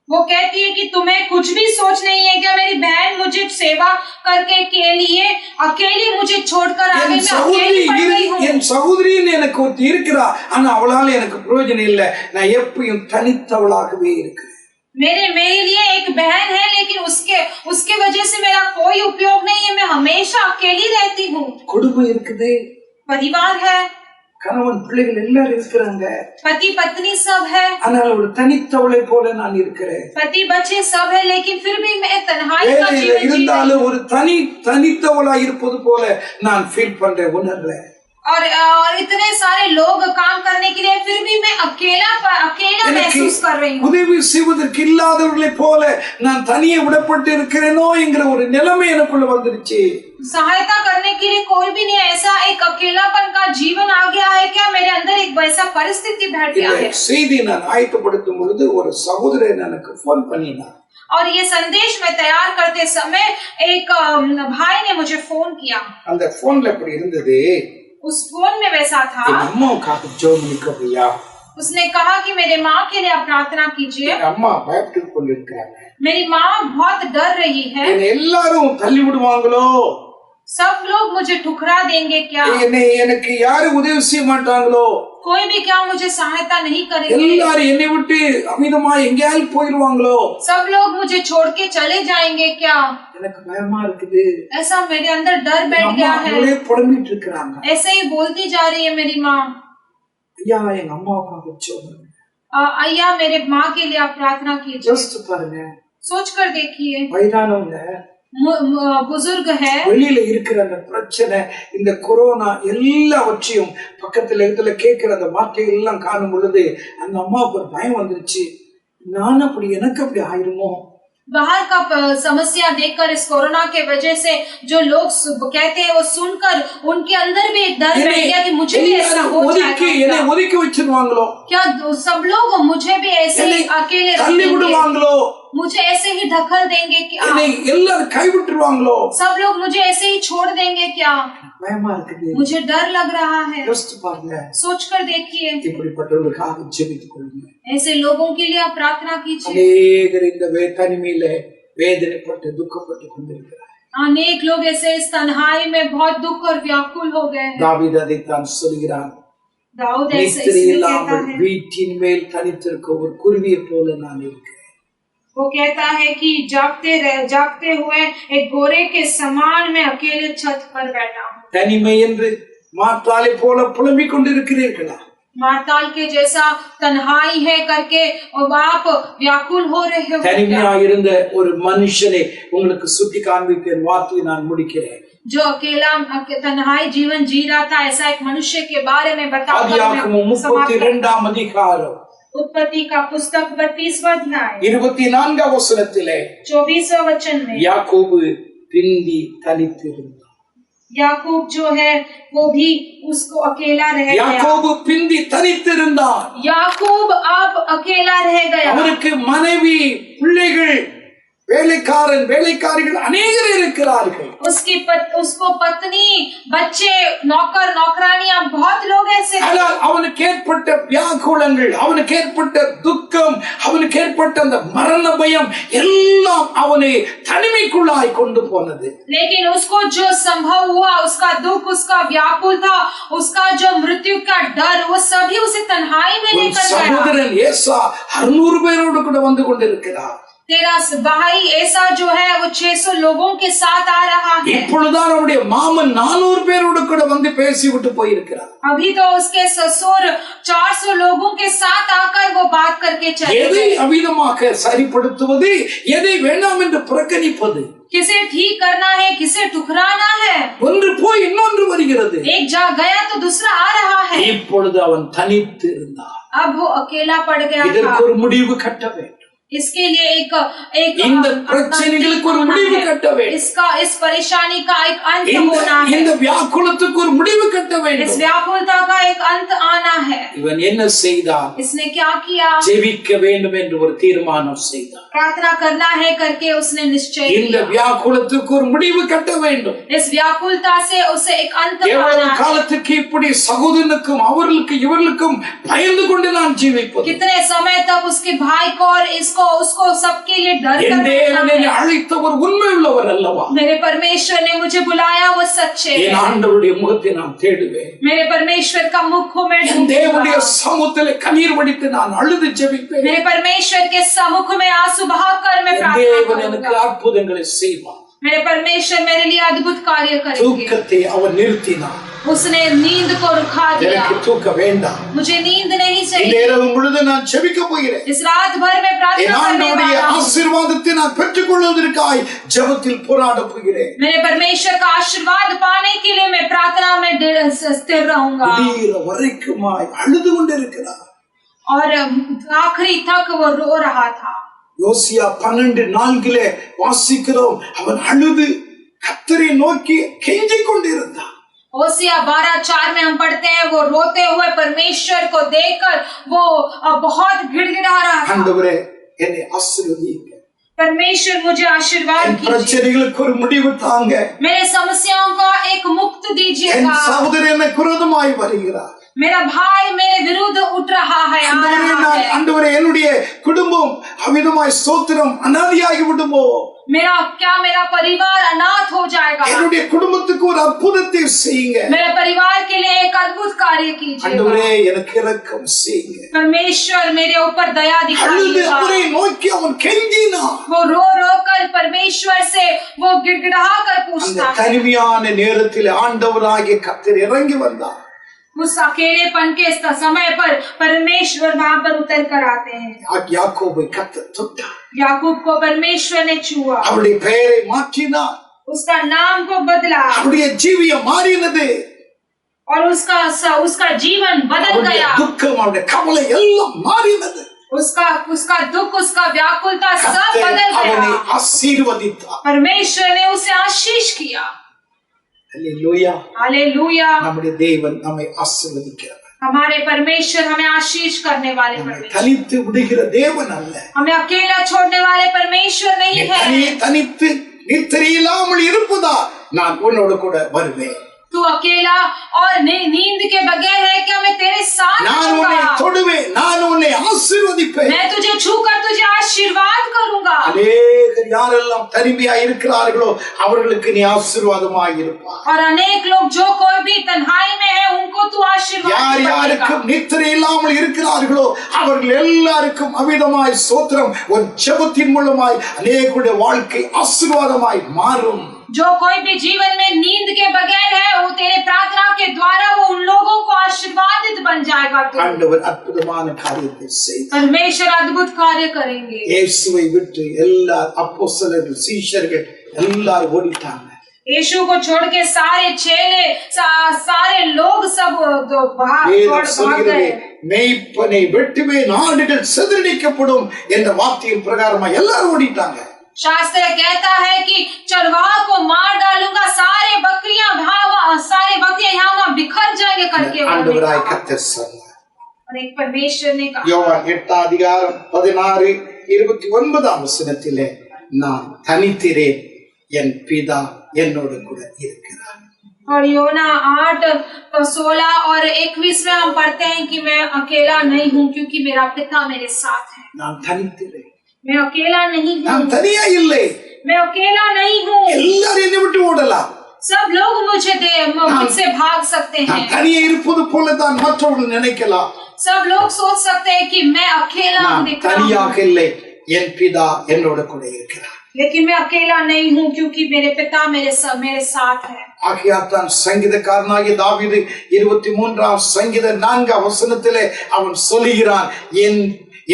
वो कहती है कि तुम्हें कुछ भी सोच नहीं है क्या? मेरी बहन मुझे सेवा करके के लिए अकेली मुझे छोड़कर आ गई, मैं अकेली पड़ गई हूँ। என் சகோதரின்னு எனக்கு ஒருத்தி இருக்கிறா, ஆனா அவளால எனக்கு பிரயோஜனம் இல்லை, நான் எப்பயும் தனித்தவளாகவே இருக்கிறேன். मेरे लिए एक बहन है, लेकिन उसके वजह से मेरा कोई उपयोग नहीं है, मैं हमेशा अकेली रहती हूँ। कुटुंबம் இருக்குது, परिवार है, கணவன் பிள்ளைகள் எல்லாரும் இருக்கிறாங்க. पति पत्नी सब है, ஆனால் ஒரு தனித்தவளை போல நான் இருக்கிறேன். पति बच्चे सब है, लेकिन फिर भी मैं तन्हाई का வேலையில जीवन जी रही இருந்தாலும் ஒரு தனித்தவளா இருப்பது போல நான் ஃபீல் பண்றேன், உணர்றேன். और इतने सारे लोग काम करने के लिए फिर भी मैं अकेला महसूस कर रही हूँ. உதவி செய்வதற்கு இல்லாதவர்களை போல நான் தனியே விடப்பட்டு இருக்கிறேனோ என்கிற ஒரு நிலைமை எனக்குள்ள வந்துருச்சு. सहायता करने के लिए कोई भी नहीं, ऐसा एक अकेलापन का जीवन आ गया है क्या? मेरे अंदर एक वैसा परिस्थिति बैठ गया है. செய்தி நான் ஆயத்தப்படுத்தும் பொழுது ஒரு சகோதரன் எனக்கு போன் பண்ணினார். और ये संदेश में तैयार करते समय एक भाई ने मुझे फोन किया. அந்த போன்ல இப்படி இருந்தது, उस फोन में वैसा था, அம்மாவுக்காக ஜெபம் பண்ணியா. उसने कहा कि मेरे माँ के लिए आप प्रार्थना कीजिए. அம்மா பயப்பட்டு கொண்டிருக்கிறாங்க. मेरी माँ बहुत डर रही है. எல்லாரும் தள்ளி விடுவாங்களோ, सब लोग मुझे ठुकरा देंगे क्या? எனக்கு யாரு உதவி செய்ய மாட்டாங்களோ, कोई भी क्या मुझे सहायता नहीं करेंगे? எல்லாரும் என்னை விட்டு அமிதமா எங்கேயாவது போயிடுவாங்களோ, सब लोग मुझे छोड़ के चले जाएंगे क्या? எனக்கு பயமா இருக்குது. ऐसा मेरे अंदर डर बैठ गया है. புலம்பிட்டு இருக்காங்க. ऐसे ही बोलती जा रही है मेरी माँ. ஐயா எங்க அம்மாவுக்காக ஜெபம். अय्या मेरे माँ के लिए आप प्रार्थना कीजिए. யோசிச்சு பாருங்க, सोच कर देखिए, வயதானவங்க बुजुर्ग है, வெளியில இருக்கிற அந்த பிரச்சனை, இந்த கொரோனா எல்லாவற்றையும் பக்கத்துல இடத்துல கேட்கிற அந்த வார்த்தைகள் எல்லாம் காணும் பொழுது அந்த அம்மாவுக்கு ஒரு பயம் வந்துருச்சு. நான் அப்படி எனக்கு அப்படி ஆயிருமோ, बाहर का समस्या देखकर इस कोरोना के वजह से जो लोग कहते हैं वो सुनकर उनके अंदर भी एक डर बैठ गया कि मुझे भी ऐसा हो जाएगा. ஒதுக்கி வச்சிருவாங்களோ, क्या सब लोग मुझे भी ऐसे ही अकेले தள்ளி விடுவாங்களோ, मुझे ऐसे ही ढकल देंगे क्या? எல்லாரும் கைவிட்டுருவாங்களோ, सब लोग मुझे ऐसे ही छोड़ देंगे क्या? பயமா இருக்குது. मुझे डर लग रहा है. யோசிச்சு பாருங்க, सोच कर देखिए, இப்படிப்பட்டவர்களுக்காக ஜெபித்துக் கொள்ளுங்க. ऐसे लोगों के लिए आप प्रार्थना कीजिए. அநேகர் இந்த தனிமையில வேதனைப்பட்டு துக்கப்பட்டு கொண்டிருக்கிறார். अनेक लोग ऐसे इस तन्हाई में बहुत दुख और व्याकुल हो गए हैं. தாவீது அதைத்தான் சொல்கிறான், दाऊद ऐसे इसलिए कहता है, வீட்டின் மேல் தனித்திருக்க ஒரு குருவியை போல நான் இருக்கிறேன். वो कहता है कि जागते हुए एक गोरे के समान मैं अकेले छत पर बैठा हूँ. தனிமை என்று மாற்றாலை போல புலம்பிக் கொண்டிருக்கிறீர்களா? मार्ताल के जैसा तन्हाई है करके और आप व्याकुल हो रहे हो. தனிமையாக இருந்த ஒரு மனுஷனை உங்களுக்கு சுட்டி காண்பித்தேன், வார்த்தையை நான் முடிக்கிறேன். जो अकेला तन्हाई जीवन जी रहा था, ऐसा एक मनुष्य के बारे में बताऊं. ஆதியாகமம் 32ஆம் அதிகாரம் उत्पत्ति का पुस्तक 32वां अध्याय 24ஆம் வசனத்திலே 24वां वचन में யாக்கோபு பிந்தி தனித்திருந்தார். याकूब जो है वो भी उसको अकेला रह गया. யாக்கோபு பிந்தி தனித்திருந்தார். याकूब अब अकेला रह गया. அவருக்கு மனைவி, பிள்ளைகள், வேலைக்காரிகள் அநேகர் இருக்கிறார்கள். उसको पत्नी, बच्चे, नौकर, नौकरानियां, बहुत लोग ऐसे हैं. ஆனால் அவனுக்கு ஏற்பட்ட வியாகுலங்கள், அவனுக்கு ஏற்பட்ட துக்கம், அவனுக்கு ஏற்பட்ட அந்த மரண பயம் எல்லாம் அவனை தனிமைக்குள்ளாய் கொண்டு போனது. लेकिन उसको जो संभव हुआ, उसका दुख, उसका व्याकुल था, उसका जो मृत्यु का डर, वो सभी उसे तन्हाई में लेकर गया. சகோதரன் ஏசா 600 பேரோடு கூட வந்து கொண்டிருக்கிறார். तेरा भाई ऐसा जो है वो 600 लोगों के साथ आ रहा है. இப்பொழுதுதான் அவருடைய மாமன் 400 பேரோடு கூட வந்து பேசி விட்டு போயிருக்கிறார். अभी तो उसके ससुर 400 लोगों के साथ आकर वो बात करके चले गए. எதை அவிதமாக சரிப்படுத்துவது, எதை வேண்டாம் என்று புறக்கணிப்பது, किसे ठीक करना है, किसे ठुकराना है. ஒன்று போய் இன்னொன்று வருகிறது. एक जा गया तो दूसरा आ रहा है. இப்பொழுது அவன் தனித்து இருந்தான். अब वो अकेला पड़ गया था. இதற்கு ஒரு முடிவு கட்ட வேண்டும். इसके लिए एक இந்த பிரச்சனைகளுக்கு ஒரு முடிவு கட்ட வேண்டும். इस परेशानी का एक अंत होना है. இந்த வியாக்குலத்துக்கு ஒரு முடிவு கட்ட வேண்டும். इस व्याकुलता का एक अंत आना है. இவன் என்ன செய்தான்? इसने क्या किया? ஜெபிக்க வேண்டும் என்று ஒரு தீர்மானம் செய்தான். प्रार्थना करना है करके उसने निश्चय இந்த किया. வியாக்குலத்துக்கு ஒரு முடிவு கட்ட வேண்டும். इस व्याकुलता से उसे एक अंत எவ்வளவு आना है. காலத்துக்கு இப்படி சகோதரனுக்கும் அவர்களுக்கு இவர்களுக்கும் பயந்து கொண்டு நான் ஜீவிப்பது? कितने समय तक उसके भाई को और इसको उसको सबके लिए डर कर என்னை அழைத்தவர் உண்மை உள்ளவர் அல்லவா? मेरे परमेश्वर ने मुझे बुलाया, वो सच्चे என் ஆண்டவருடைய முகத்தை நான் தேடுவேன். मेरे परमेश्वर का मुख को मैं தேவனுடைய சமூகத்திலே கண்ணீர் வடித்து நான் அழுது ஜெபிப்பேன். मेरे परमेश्वर के सम्मुख में आंसू बहाकर मैं प्रार्थना தேவன் எனக்கு करूंगा. அற்புதங்களை செய்வார். मेरे परमेश्वर मेरे लिए अद्भुत कार्य करेंगे. தூக்கத்தை அவர் நிறுத்தினார். उसने नींद को रुका दिया। எனக்கு தூக்கம் வேண்டாம். मुझे नींद नहीं இந்த चाहिए। இரவு முழுது நான் ஜெபிக்க போகிறேன். इस रात भर में என் प्रार्थना करने ஆண்டவருடைய वाला हूं। ஆசீர்வாதத்தை நான் பெற்றுக்கொள்வதற்காய் ஜெபத்தில் போராட போகிறேன். मेरे परमेश्वर का आशीर्वाद पाने के लिए मैं प्रार्थना में स्थिर रहूंगा। விடிகிற வரைக்குமாய் அழுது கொண்டிருக்கிறார். और आखिरी तक वो रो रहा था। யோசியா 12:4 வாசிக்கிறோம். அவன் அழுது கர்த்தரை நோக்கி கெஞ்சிக் கொண்டிருந்தான். होसिया 12:4 में हम पढ़ते हैं वो रोते हुए परमेश्वर को देखकर वो बहुत गिड़गिड़ा रहा था। ஆண்டவரே என்னை ஆசீர்வதிங்க. परमेश्वर मुझे आशीर्वाद कीजिए। பிரச்சனைகளுக்கு ஒரு முடிவு தாங்க. मेरे समस्याओं का एक मुक्त என் दीजिएगा। சகோதரன் எனக்கு விரோதமாய் வருகிறார். मेरा भाई मेरे विरुद्ध उठ रहा है, आ रहा है। ஆண்டவரே என்னுடைய குடும்பம் அவிதமாய் ஸ்தோத்திரம் அனாதையாகி விடுமோ? मेरा परिवार अनाथ हो जाएगा। என்னுடைய குடும்பத்துக்கு ஒரு அற்புதத்தை செய்யுங்க. मेरे परिवार के लिए एक अद्भुत कार्य कीजिए। ஆண்டவரே எனக்கு இரக்கம் செய்யுங்க. परमेश्वर मेरे ऊपर दया அழுது दिखाइएगा। அவரை நோக்கி அவன் கெஞ்சினான். वो रो रो कर परमेश्वर से वो गिड़गिड़ा कर அந்த पूछता है। தனிமையான நேரத்தில் ஆண்டவராகிய கர்த்தர் இறங்கி வந்தார். उस अकेलेपन के समय पर परमेश्वर वहां पर उतर कर आते हैं। யாக்கோபை கர்த்தர் தொட்டார். याकूब को परमेश्वर ने छुआ, அவருடைய பெயரை மாற்றினார். उसका नाम को बदला அவருடைய ஜீவியம் மாறினது. और उसका जीवन बदल அவருடைய गया। துக்கம் அவருடைய கவலை எல்லாம் மாறினது. उसका दुख, उसका व्याकुलता सब கர்த்தர் बदल அவனை गया। ஆசீர்வதித்தார். परमेश्वर ने उसे आशीष किया। அல்லேலூயா. हालेलुया। நம்முடைய தேவன் நம்மை ஆசீர்வதிக்கிறார். हमारे परमेश्वर हमें आशीष करने वाले நம்மை परमेश्वर, தனித்து விடுகிற தேவன் அல்ல. हमें अकेला छोड़ने वाले परमेश्वर नहीं है। தனித்து நித்திரையில்லாமல் இருப்பதா நான் உன்னோடு கூட வருவேன். तू अकेला और नींद के बगैर है क्या? मैं तेरे साथ நான் உன்னை रहूंगा। தொடுவேன். நான் உன்னை ஆசீர்வதிப்பேன். मैं तुझे छूकर तुझे आशीर्वाद करूंगा। அநேகர் யாரெல்லாம் தனிமையா இருக்கிறார்களோ அவர்களுக்கு நீ ஆசீர்வாதமாய் இருப்பாய். और अनेक लोग जो कोई भी तन्हाई में है उनको तू आशीर्वाद யார் करेगा। யாருக்கும் நித்திரை இல்லாமல் இருக்கிறார்களோ அவர்கள் எல்லாருக்கும் அமிதமாய் ஸ்தோத்திரம் ஒரு ஜெபத்தின் மூலமாய் அநேகருடைய வாழ்க்கை ஆசீர்வாதமாய் மாறும். जो कोई भी जीवन में नींद के बगैर है वो तेरे प्रार्थना के द्वारा वो उन लोगों को आशीर्वादित बन जाएगा। ஆண்டவர் அற்புதமான காரியத்தை செய்தார். परमेश्वर अद्भुत कार्य करेंगे। இயேசுவை விட்டு எல்லா அப்போஸ்தலர்கள் சீஷர்கள் எல்லாரும் ஓடிட்டாங்க. यीशु को छोड़ के सारे चेले सारे लोग सब भाग गए। மெய்ப்பனை வெட்டுவேன் ஆடுகள் சிதறடிக்கப்படும் என்ற வார்த்தையின் பிரகாரமா எல்லாரும் ஓடிட்டாங்க. शास्त्र कहता है कि चरवाहा को मार डालूंगा, सारे बकरियां यहाँ वहाँ बिखर जाएंगे करके ஆண்டவராய் கர்த்தர் சொன்னார். और एक परमेश्वर ने कहा। யோவான் 8:16-29 நான் தனித்திரேன், என் பிதா என்னோடு கூட இருக்கிறார். और योना 8:16 और 21 में हम पढ़ते हैं कि मैं अकेला नहीं हूँ क्योंकि मेरा पिता मेरे साथ है। நான் தனித்திரேன். मैं अकेला नहीं हूँ। நான் தனியா இல்லை. मैं अकेला नहीं हूँ। எல்லாரும் என்னை விட்டு ஓடலாம். सब लोग मुझसे भाग सकते हैं। நான் தனியா இருப்பது போல தான் மற்றவர்கள் நினைக்கலாம். सब लोग सोच सकते हैं कि मैं अकेला நான் दिख रहा தனியாக हूँ। இல்லை, என் பிதா என்னோட கூட இருக்கிறார். लेकिन मैं अकेला नहीं हूँ क्योंकि मेरे पिता मेरे साथ है। ஆகையால்தான் சங்கீதக்காரனாகிய தாவீது 23ஆம் சங்கீத 4ஆம் வசனத்திலே அவன் சொல்லுகிறான்,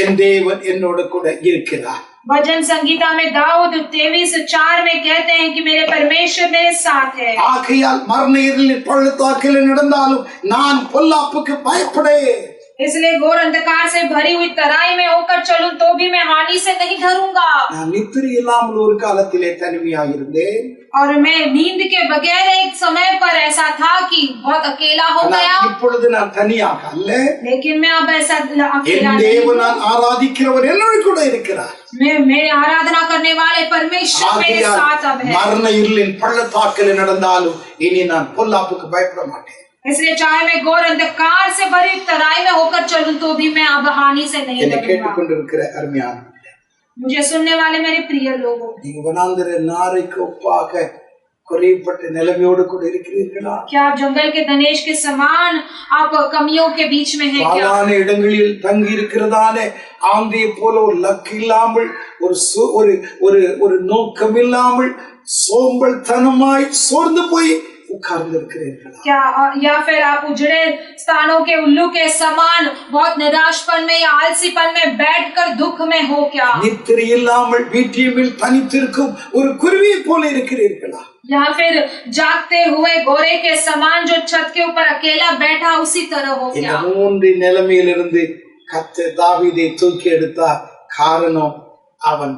என் தேவன் என்னோட கூட இருக்கிறார். भजन संगीता में दाऊद 23:4 में कहते हैं कि मेरे परमेश्वर मेरे साथ है। ஆகையால் மரண இருளின் பள்ளத்தாக்கில் நடந்தாலும் நான் பொல்லாப்புக்கு பயப்படேன். इसलिए घोर अंधकार से भरी हुई तराई में होकर चलूं तो भी मैं हानि से नहीं डरूंगा। நான் நித்திரை இல்லாமல் ஒரு காலத்திலே தனிமையாக இருந்தேன். और मैं नींद के बगैर एक समय पर ऐसा था कि बहुत अकेला हो गया। இப்பொழுது நான் தனியாக அல்ல. लेकिन मैं अब ऐसा अकेला என் नहीं தேவன் நான் ஆராதிக்கிறவர் என்னோடு கூட இருக்கிறார். मेरे आराधना करने वाले परमेश्वर मेरे साथ अब है। மரண இருளின் பள்ளத்தாக்கில் நடந்தாலும் இனி நான் பொல்லாப்புக்கு பயப்பட மாட்டேன். इसलिए चाहे मैं घोर अंधकार से भरी तराई में होकर चलूं तो भी मैं अब हानि से नहीं डरूंगा। கேட்டுக்கொண்டிருக்கிற அருமையான मुझे सुनने वाले मेरे प्रिय लोगों, நீங்க வனாந்தர நாரைக்கு ஒப்பாக குறைபட்ட நிலைமையோடு கூட இருக்கிறீர்களா? क्या आप जंगल के धनेश के समान आप कमियों के बीच में हैं क्या? பாழான இடங்களில் தங்கி இருக்கிறதானே ஆந்தையை போல ஒரு லக்கு இல்லாமல் ஒரு நோக்கம் இல்லாமல் சோம்பல் தனமாய் சோர்ந்து போய் உட்கார்ந்து இருக்கிறீர்களா? क्या या फिर आप उजड़े स्थानों के उल्लू के समान बहुत निराशपन में या आलसीपन में बैठकर दुख में हो क्या? நித்திரை இல்லாமல் வீட்டில் தனித்திருக்கும் ஒரு குருவியை போல இருக்கிறீர்களா? या फिर जागते हुए गोरे के समान जो छत के ऊपर अकेला बैठा उसी तरह हो இந்த क्या? மூன்று நிலைமையிலிருந்து கர்த்தர் தாவீதை தூக்கி எடுத்தார். காரணம் அவன்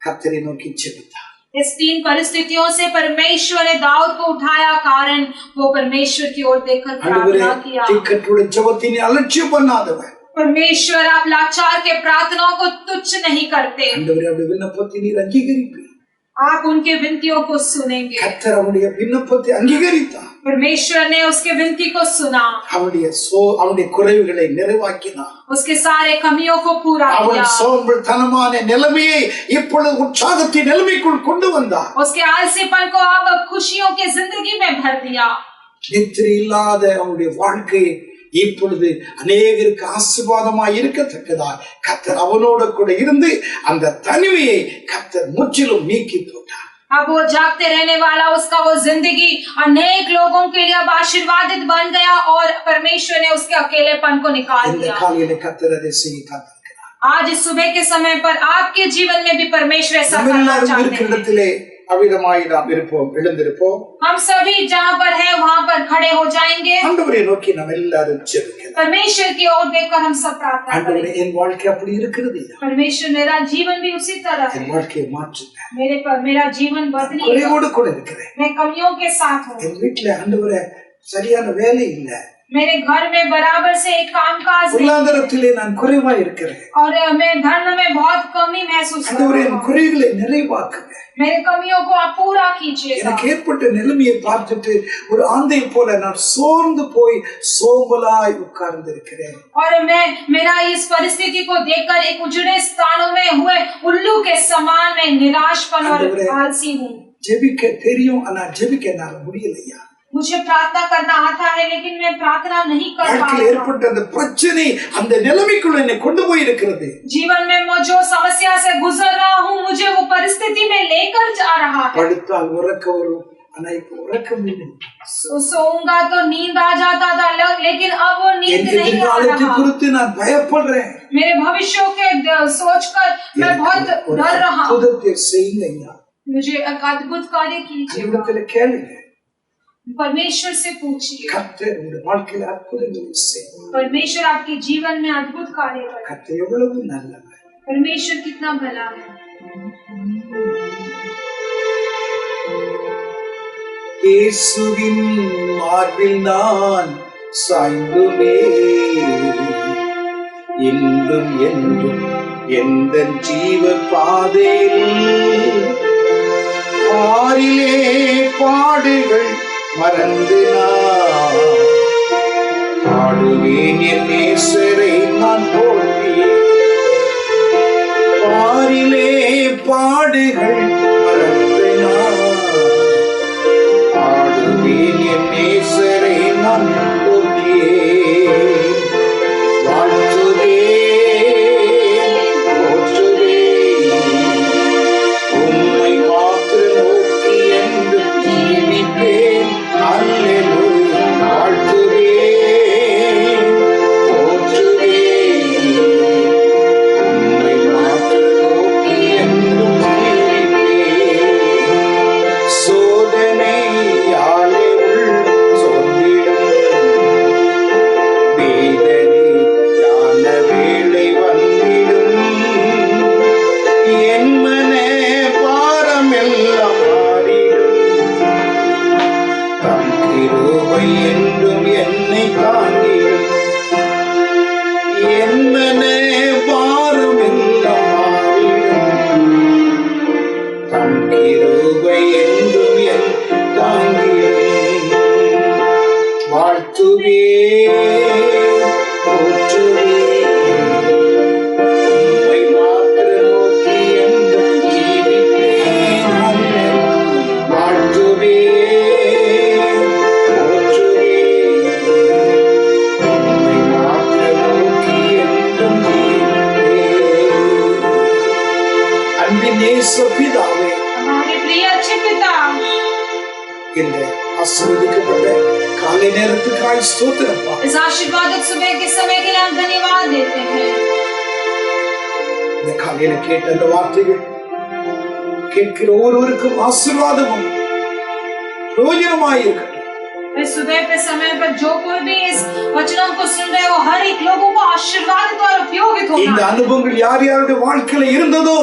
கர்த்தரை நோக்கி ஜெபித்தார். इस 3 परिस्थितियों से परमेश्वर ने दाऊद को उठाया, कारण वो परमेश्वर की ओर देखकर प्रार्थना किया। திக்கட்டுடைய ஜெபத்தினை அலட்சியம் பண்ணாதவன். परमेश्वर आप लाचार के प्रार्थनाओं को तुच्छ नहीं करते। ஆண்டவரே அவருடைய விண்ணப்பத்தை நீர் அங்கீகரிப்பீர். आप उनके विनतियों को सुनेंगे। கர்த்தர் அவருடைய விண்ணப்பத்தை அங்கீகரித்தார். परमेश्वर ने उसके विनती को सुना, அவனுடைய குறைவுகளை நிறைவாக்கினார். उसके सारे कमियों को पूरा किया। அவன் சோம்பல்தனமான நிலைமையை இப்பொழுது உற்சாகத்தின் நிலைமைக்குள் கொண்டு வந்தார். उसके आलसीपन को अब खुशियों की जिंदगी में भर दिया। நித்திரை இல்லாத அவனுடைய வாழ்க்கையை இப்பொழுது அநேகருக்கு ஆசீர்வாதமாய் இருக்கத்தக்கதா கர்த்தர் அவனோடு கூட இருந்து அந்த தனிமையை கர்த்தர் முற்றிலும் நீக்கி போட்டார். अब वो जागते रहने वाला उसका वो जिंदगी अनेक लोगों के लिए अब आशीर्वादित बन गया और परमेश्वर ने उसके अकेलेपन को निकाल இந்த दिया। காலையில கர்த்தர் அதை செய்ய காத்திருக்கிறார். आज इस सुबह के समय पर आपके जीवन में भी परमेश्वर ऐसा நம்ம करना எல்லாரும் चाहते இருக்கிற हैं। இடத்திலே அவிதமாய் நாம் இருப்போம், எழுந்திருப்போம். हम सभी जहाँ पर हैं वहाँ पर खड़े हो जाएंगे। ஆண்டவரை நோக்கி நாம் எல்லாரும் ஜெபிக்கலாம். परमेश्वर की ओर देखकर हम सब प्रार्थना ஆண்டவரே करेंगे। என் வாழ்க்கை அப்படி இருக்கிறது. परमेश्वर मेरा जीवन भी उसी तरह है। என் வாழ்க்கையை மாற்றுங்க. मेरा जीवन बदली, குறைவோடு கூட இருக்கிறேன். मैं कमियों के साथ हूँ। என் வீட்டுல ஆண்டவரே சரியான வேலை இல்ல. मेरे घर में बराबर से एक कामकाज नहीं பொருளாதாரத்திலே நான் குறைவா இருக்கிறேன். और मैं धन में बहुत कमी महसूस कर ஆண்டவரே रहा என் हूँ। குறைகளை நிறைவாக்குங்க. मेरे कमियों को आप पूरा कीजिएगा। எனக்கு ஏற்பட்ட நிலைமையை பார்த்துட்டு ஒரு ஆந்தை போல நான் சோர்ந்து போய் சோம்பலாய் உட்கார்ந்து இருக்கிறேன். और मैं मेरा इस परिस्थिति को देखकर एक उजड़े स्थानों में हुए उल्लू के समान मैं निराशपन और आलसी हूँ। ஜெபிக்க தெரியும், ஆனா ஜெபிக்க என்னால முடியலையா. मुझे प्रार्थना करना आता है लेकिन मैं प्रार्थना नहीं कर पा வாழ்க்கையில் रहा हूँ। ஏற்பட்ட அந்த பிரச்சனை அந்த நிலைமைக்குள்ள என்னை கொண்டு போய் இருக்கிறது. जीवन में मैं जो समस्या से गुजर रहा हूँ मुझे वो परिस्थिति में लेकर जा रहा है। படுத்தால் உறக்க வரும், ஆனா இப்ப உறக்கம் இல்லை. सोऊंगा तो नींद आ जाता था लेकिन अब वो नींद என் नहीं आ எதிர்காலத்தை रहा। குறித்து நான் பயப்படுறேன். मेरे भविष्य के सोचकर मैं बहुत ஒரு डर रहा हूँ। அற்புதத்தை செய்யுங்க ஐயா. मुझे एक अद्भुत कार्य कीजिए। இடத்துல கேளுங்க. परमेश्वर से पूछिए। கர்த்தர் உங்களுடைய வாழ்க்கையில அற்புதங்களை செய்வார். परमेश्वर आपके जीवन में अद्भुत कार्य करे। கர்த்தர் எவ்வளவு நல்லவர். परमेश्वर कितना भला है। இயேசுவின் மார்பில் நான் சாய்ந்துமே இன்றும் என்றும் எந்தன் ஜீவ பாதையில் ஆறிலே பாடுகள் மறந்து நான் பாடுவேன் என் நேசரை நான் போற்றி. ஆறிலே பாடுகள் மறந்து நான் பாடுவேன் என் நேசரை நான் போற்றியே. வாழ்த்துவேன், போற்றுவேன், உம்மை மாத்திரம் நோக்கி என்று ஜீவிப்பேன். அல்லேலூயா. வாழ்த்துவேன், போற்றுவேன், உம்மை மாத்திரம் நோக்கி என்று ஜீவிப்பேன். சோதனையாலே உள்ள சோர்ந்திடும் வேதனையான வேளை வந்திடும். என் மன பாரமெல்லாம் மாறிடும். தம் கிருபை என்றும் என்னை தாங்கிடும். என் மன பாரமெல்லாம் மாறிடும். தம் கிருபை என்றும் என் தாங்கிடும். வாழ்த்துவேன், போற்றுவேன், உம்மை மாத்திரம் நோக்கி என்றும் ஜீவிப்பேன். அல்லேலூயா. வாழ்த்துவேன், போற்றுவேன், உம்மை மாத்திரம் நோக்கி என்றும் ஜீவிப்பேன். அன்பின் இயேசு பிதாவே, हमारे प्रिय अच्छे पिता, இந்த ஆசீர்வதிக்கப்பட்ட காலை நேரத்துக்காய் ஸ்தோத்திரப்பா. इस आशीर्वादित सुबह के समय के लिए हम धन्यवाद देते हैं। இந்த காலையில கேட்ட அந்த வார்த்தைகள் கேட்கிற ஒவ்வொருவருக்கும் ஆசீர்வாதமும் பிரயோஜனமாய் இருக்கட்டும். इस सुबह के समय पर जो कोई भी इस वचनों को सुन रहे हो, हर एक लोगों को आशीर्वादित और उपयोगित होना। இந்த அனுபவங்கள் யார் யாருடைய வாழ்க்கையில இருந்ததோ,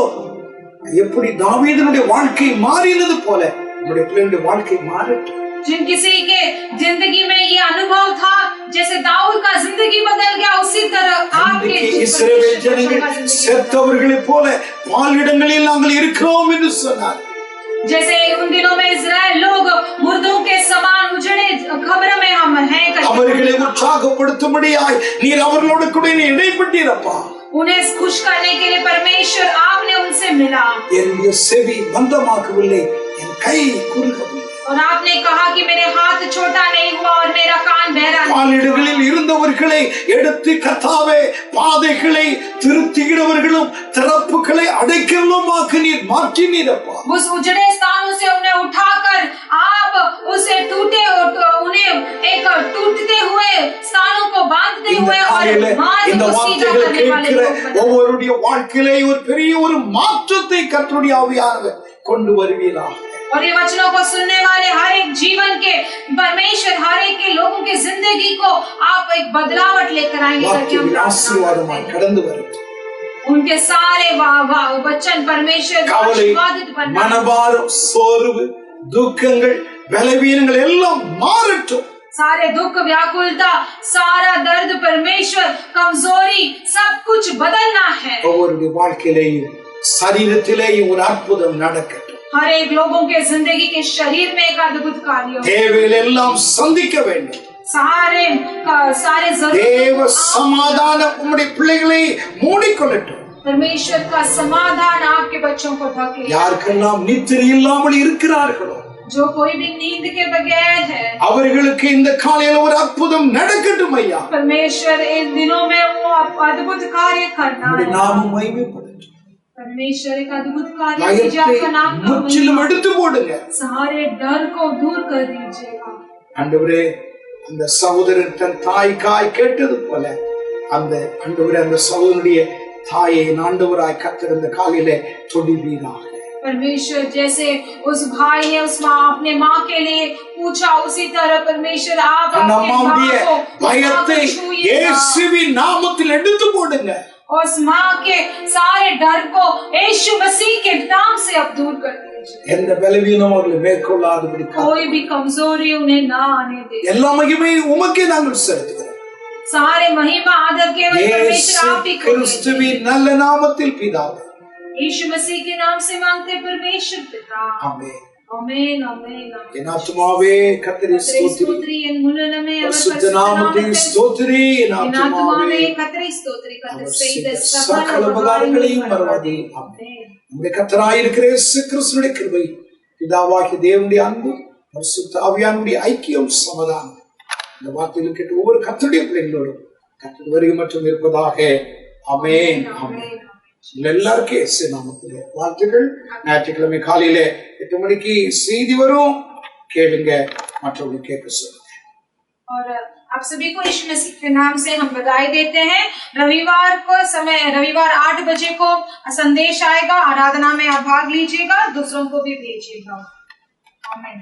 எப்படி தாவீதுனுடைய வாழ்க்கை மாறினது போல நம்முடைய பிள்ளைகளுடைய வாழ்க்கை மாறட்டும். जिन किसी के जिंदगी में ये अनुभव था, जैसे दाऊद का जिंदगी बदल गया, उसी तरह आपके இஸ்ரவேல் ஜனங்கள் செத்தவர்களைப் போல பாலிடங்களில் நாங்கள் இருக்கிறோம் என்று சொன்னார். जैसे उन दिनों में इस्राएल लोग मुर्दों के समान उजड़े खबर में हम हैं, அவர்களை உற்சாகப்படுத்தும்படியாய் நீர் அவர்களோடு கூட இடைப்பட்டீரப்பா. उन्हें खुश करने के लिए परमेश्वर आपने उनसे मिला। என்னுடைய செவி பந்தமாகவில்லை, என் கை குறுகவில்லை. और आपने कहा कि मेरे हाथ छोटा नहीं हुआ और मेरा कान बहरा नहीं। பாலிடங்களில் இருந்தவர்களை எடுத்து கர்த்தாவே பாதைகளை திருத்திகிறவர்களும் திறப்புகளை அடைக்கிறவருமாக நீர் மாற்றினீரப்பா. उस उजड़े स्थानों से उन्हें उठाकर आप उसे उन्हें एक टूटते हुए स्थानों को बांधते हुए और मार्ग को सीधा करने वाले लोग बनाए। ஒவ்வொருடைய வாழ்க்கையிலே ஒரு பெரிய ஒரு மாற்றத்தை கர்த்தருடைய ஆவியானவர் கொண்டு வருவீராக. और ये वचनों को सुनने वाले हर एक जीवन के परमेश्वर हर एक के लोगों के जिंदगी को आप एक बदलावट लेकर आएंगे करके हम ஆசீர்வாதமாய் கடந்து வரட்டும். उनके सारे वचन परमेश्वर आशीर्वादित बनाए। மனபாரம், சோர்வு, துக்கங்கள், பலவீனங்கள் எல்லாம் மாறட்டும். सारे दुख, व्याकुलता, सारा दर्द, परमेश्वर कमजोरी, सब कुछ बदलना है। ஒவ்வொருடைய வாழ்க்கையிலேயும் சரீரத்திலேயும் ஒரு அற்புதம் நடக்கட்டும். हर एक लोगों के जिंदगी के शरीर में एक अद्भुत कार्य हो। தேவைகள் எல்லாம் சந்திக்க வேண்டும். सारे தேவ சமாதானம் உம்முடைய பிள்ளைகளை மூடிக்கொள்ளட்டும். परमेश्वर का समाधान आपके बच्चों को ढक ले। யாருக்கெல்லாம் நித்திரை இல்லாமல் இருக்கிறார்களோ, जो कोई भी नींद के बगैर है, அவர்களுக்கு இந்த காலையில ஒரு அற்புதம் நடக்கட்டும் ஐயா. परमेश्वर इन दिनों में वो अद्भुत कार्य करना है। நாமம் மகிமைப்படட்டும். परमेश्वर एक अद्भुत कार्य कीजिए, आपका नाम முற்றிலும் எடுத்து போடுங்க. सारे डर को दूर कर दीजिएगा। ஆண்டவரே, அந்த சகோதரன் தன் தாய்க்காய் கேட்டது போல அந்த ஆண்டவரே அந்த சகோதரனுடைய தாயை ஆண்டவராய் கர்த்தர் இந்த காலையிலே தொடுவீராக. परमेश्वर जैसे उस भाई ने उस माँ अपने माँ के लिए पूछा, उसी तरह परमेश्वर आप நம்முடைய பயத்தை இயேசுவின் நாமத்தில் எடுத்து போடுங்க. और उस माँ के सारे डर को यीशु मसीह के नाम से अब दूर कर दीजिए। எந்த பலவீனமும் அவர்களை மேற்கொள்ளாதபடி कोई भी कमजोरी उन्हें ना आने दे। எல்லா மகிமையும் உமக்கே நாங்கள் செலுத்துகிறோம். सारे महिमा आदर केवल परमेश्वर आप ही को। கிறிஸ்துவின் நல்ல நாமத்தில் பிதாவே, यीशु मसीह के नाम से मांगते परमेश्वर पिता। ஆமென். आमेन आमेन। என் ஆத்துமாவே கர்த்தரை ஸ்தோத்திரி, என் முழுமே அவர் பரிசுத்த நாமத்தை ஸ்தோத்திரி. என் ஆத்துமாவே கர்த்தரை ஸ்தோத்திரி, கர்த்தர் செய்த சகல உபகாரங்களையும் மறவாதே. ஆமென். நம்முடைய கர்த்தராய் இருக்கிற இயேசு கிறிஸ்துவின் கிருபை, பிதாவாகிய தேவனுடைய அன்பு, பரிசுத்த ஆவியானவருடைய ஐக்கியம், சமாதானம் இந்த வார்த்தையில் கேட்டு ஒவ்வொரு கர்த்தருடைய பிள்ளைகளோடும் கர்த்தர் வருகை மற்றும் இருப்பதாக. ஆமென் ஆமென். எல்லாருக்கும் இயேசு நாமத்திலே வாழ்த்துக்கள். ஞாயிற்றுக்கிழமை காலையில 8 மணிக்கு செய்தி வரும், கேளுங்க, மற்றவங்களுக்கு கேட்க சொல்லுங்க. और आप सभी को यीशु मसीह के नाम से हम बधाई देते हैं। रविवार 8 बजे को संदेश आएगा, आराधना में आप भाग लीजिएगा, दूसरों को भी भेजिएगा। आमीन।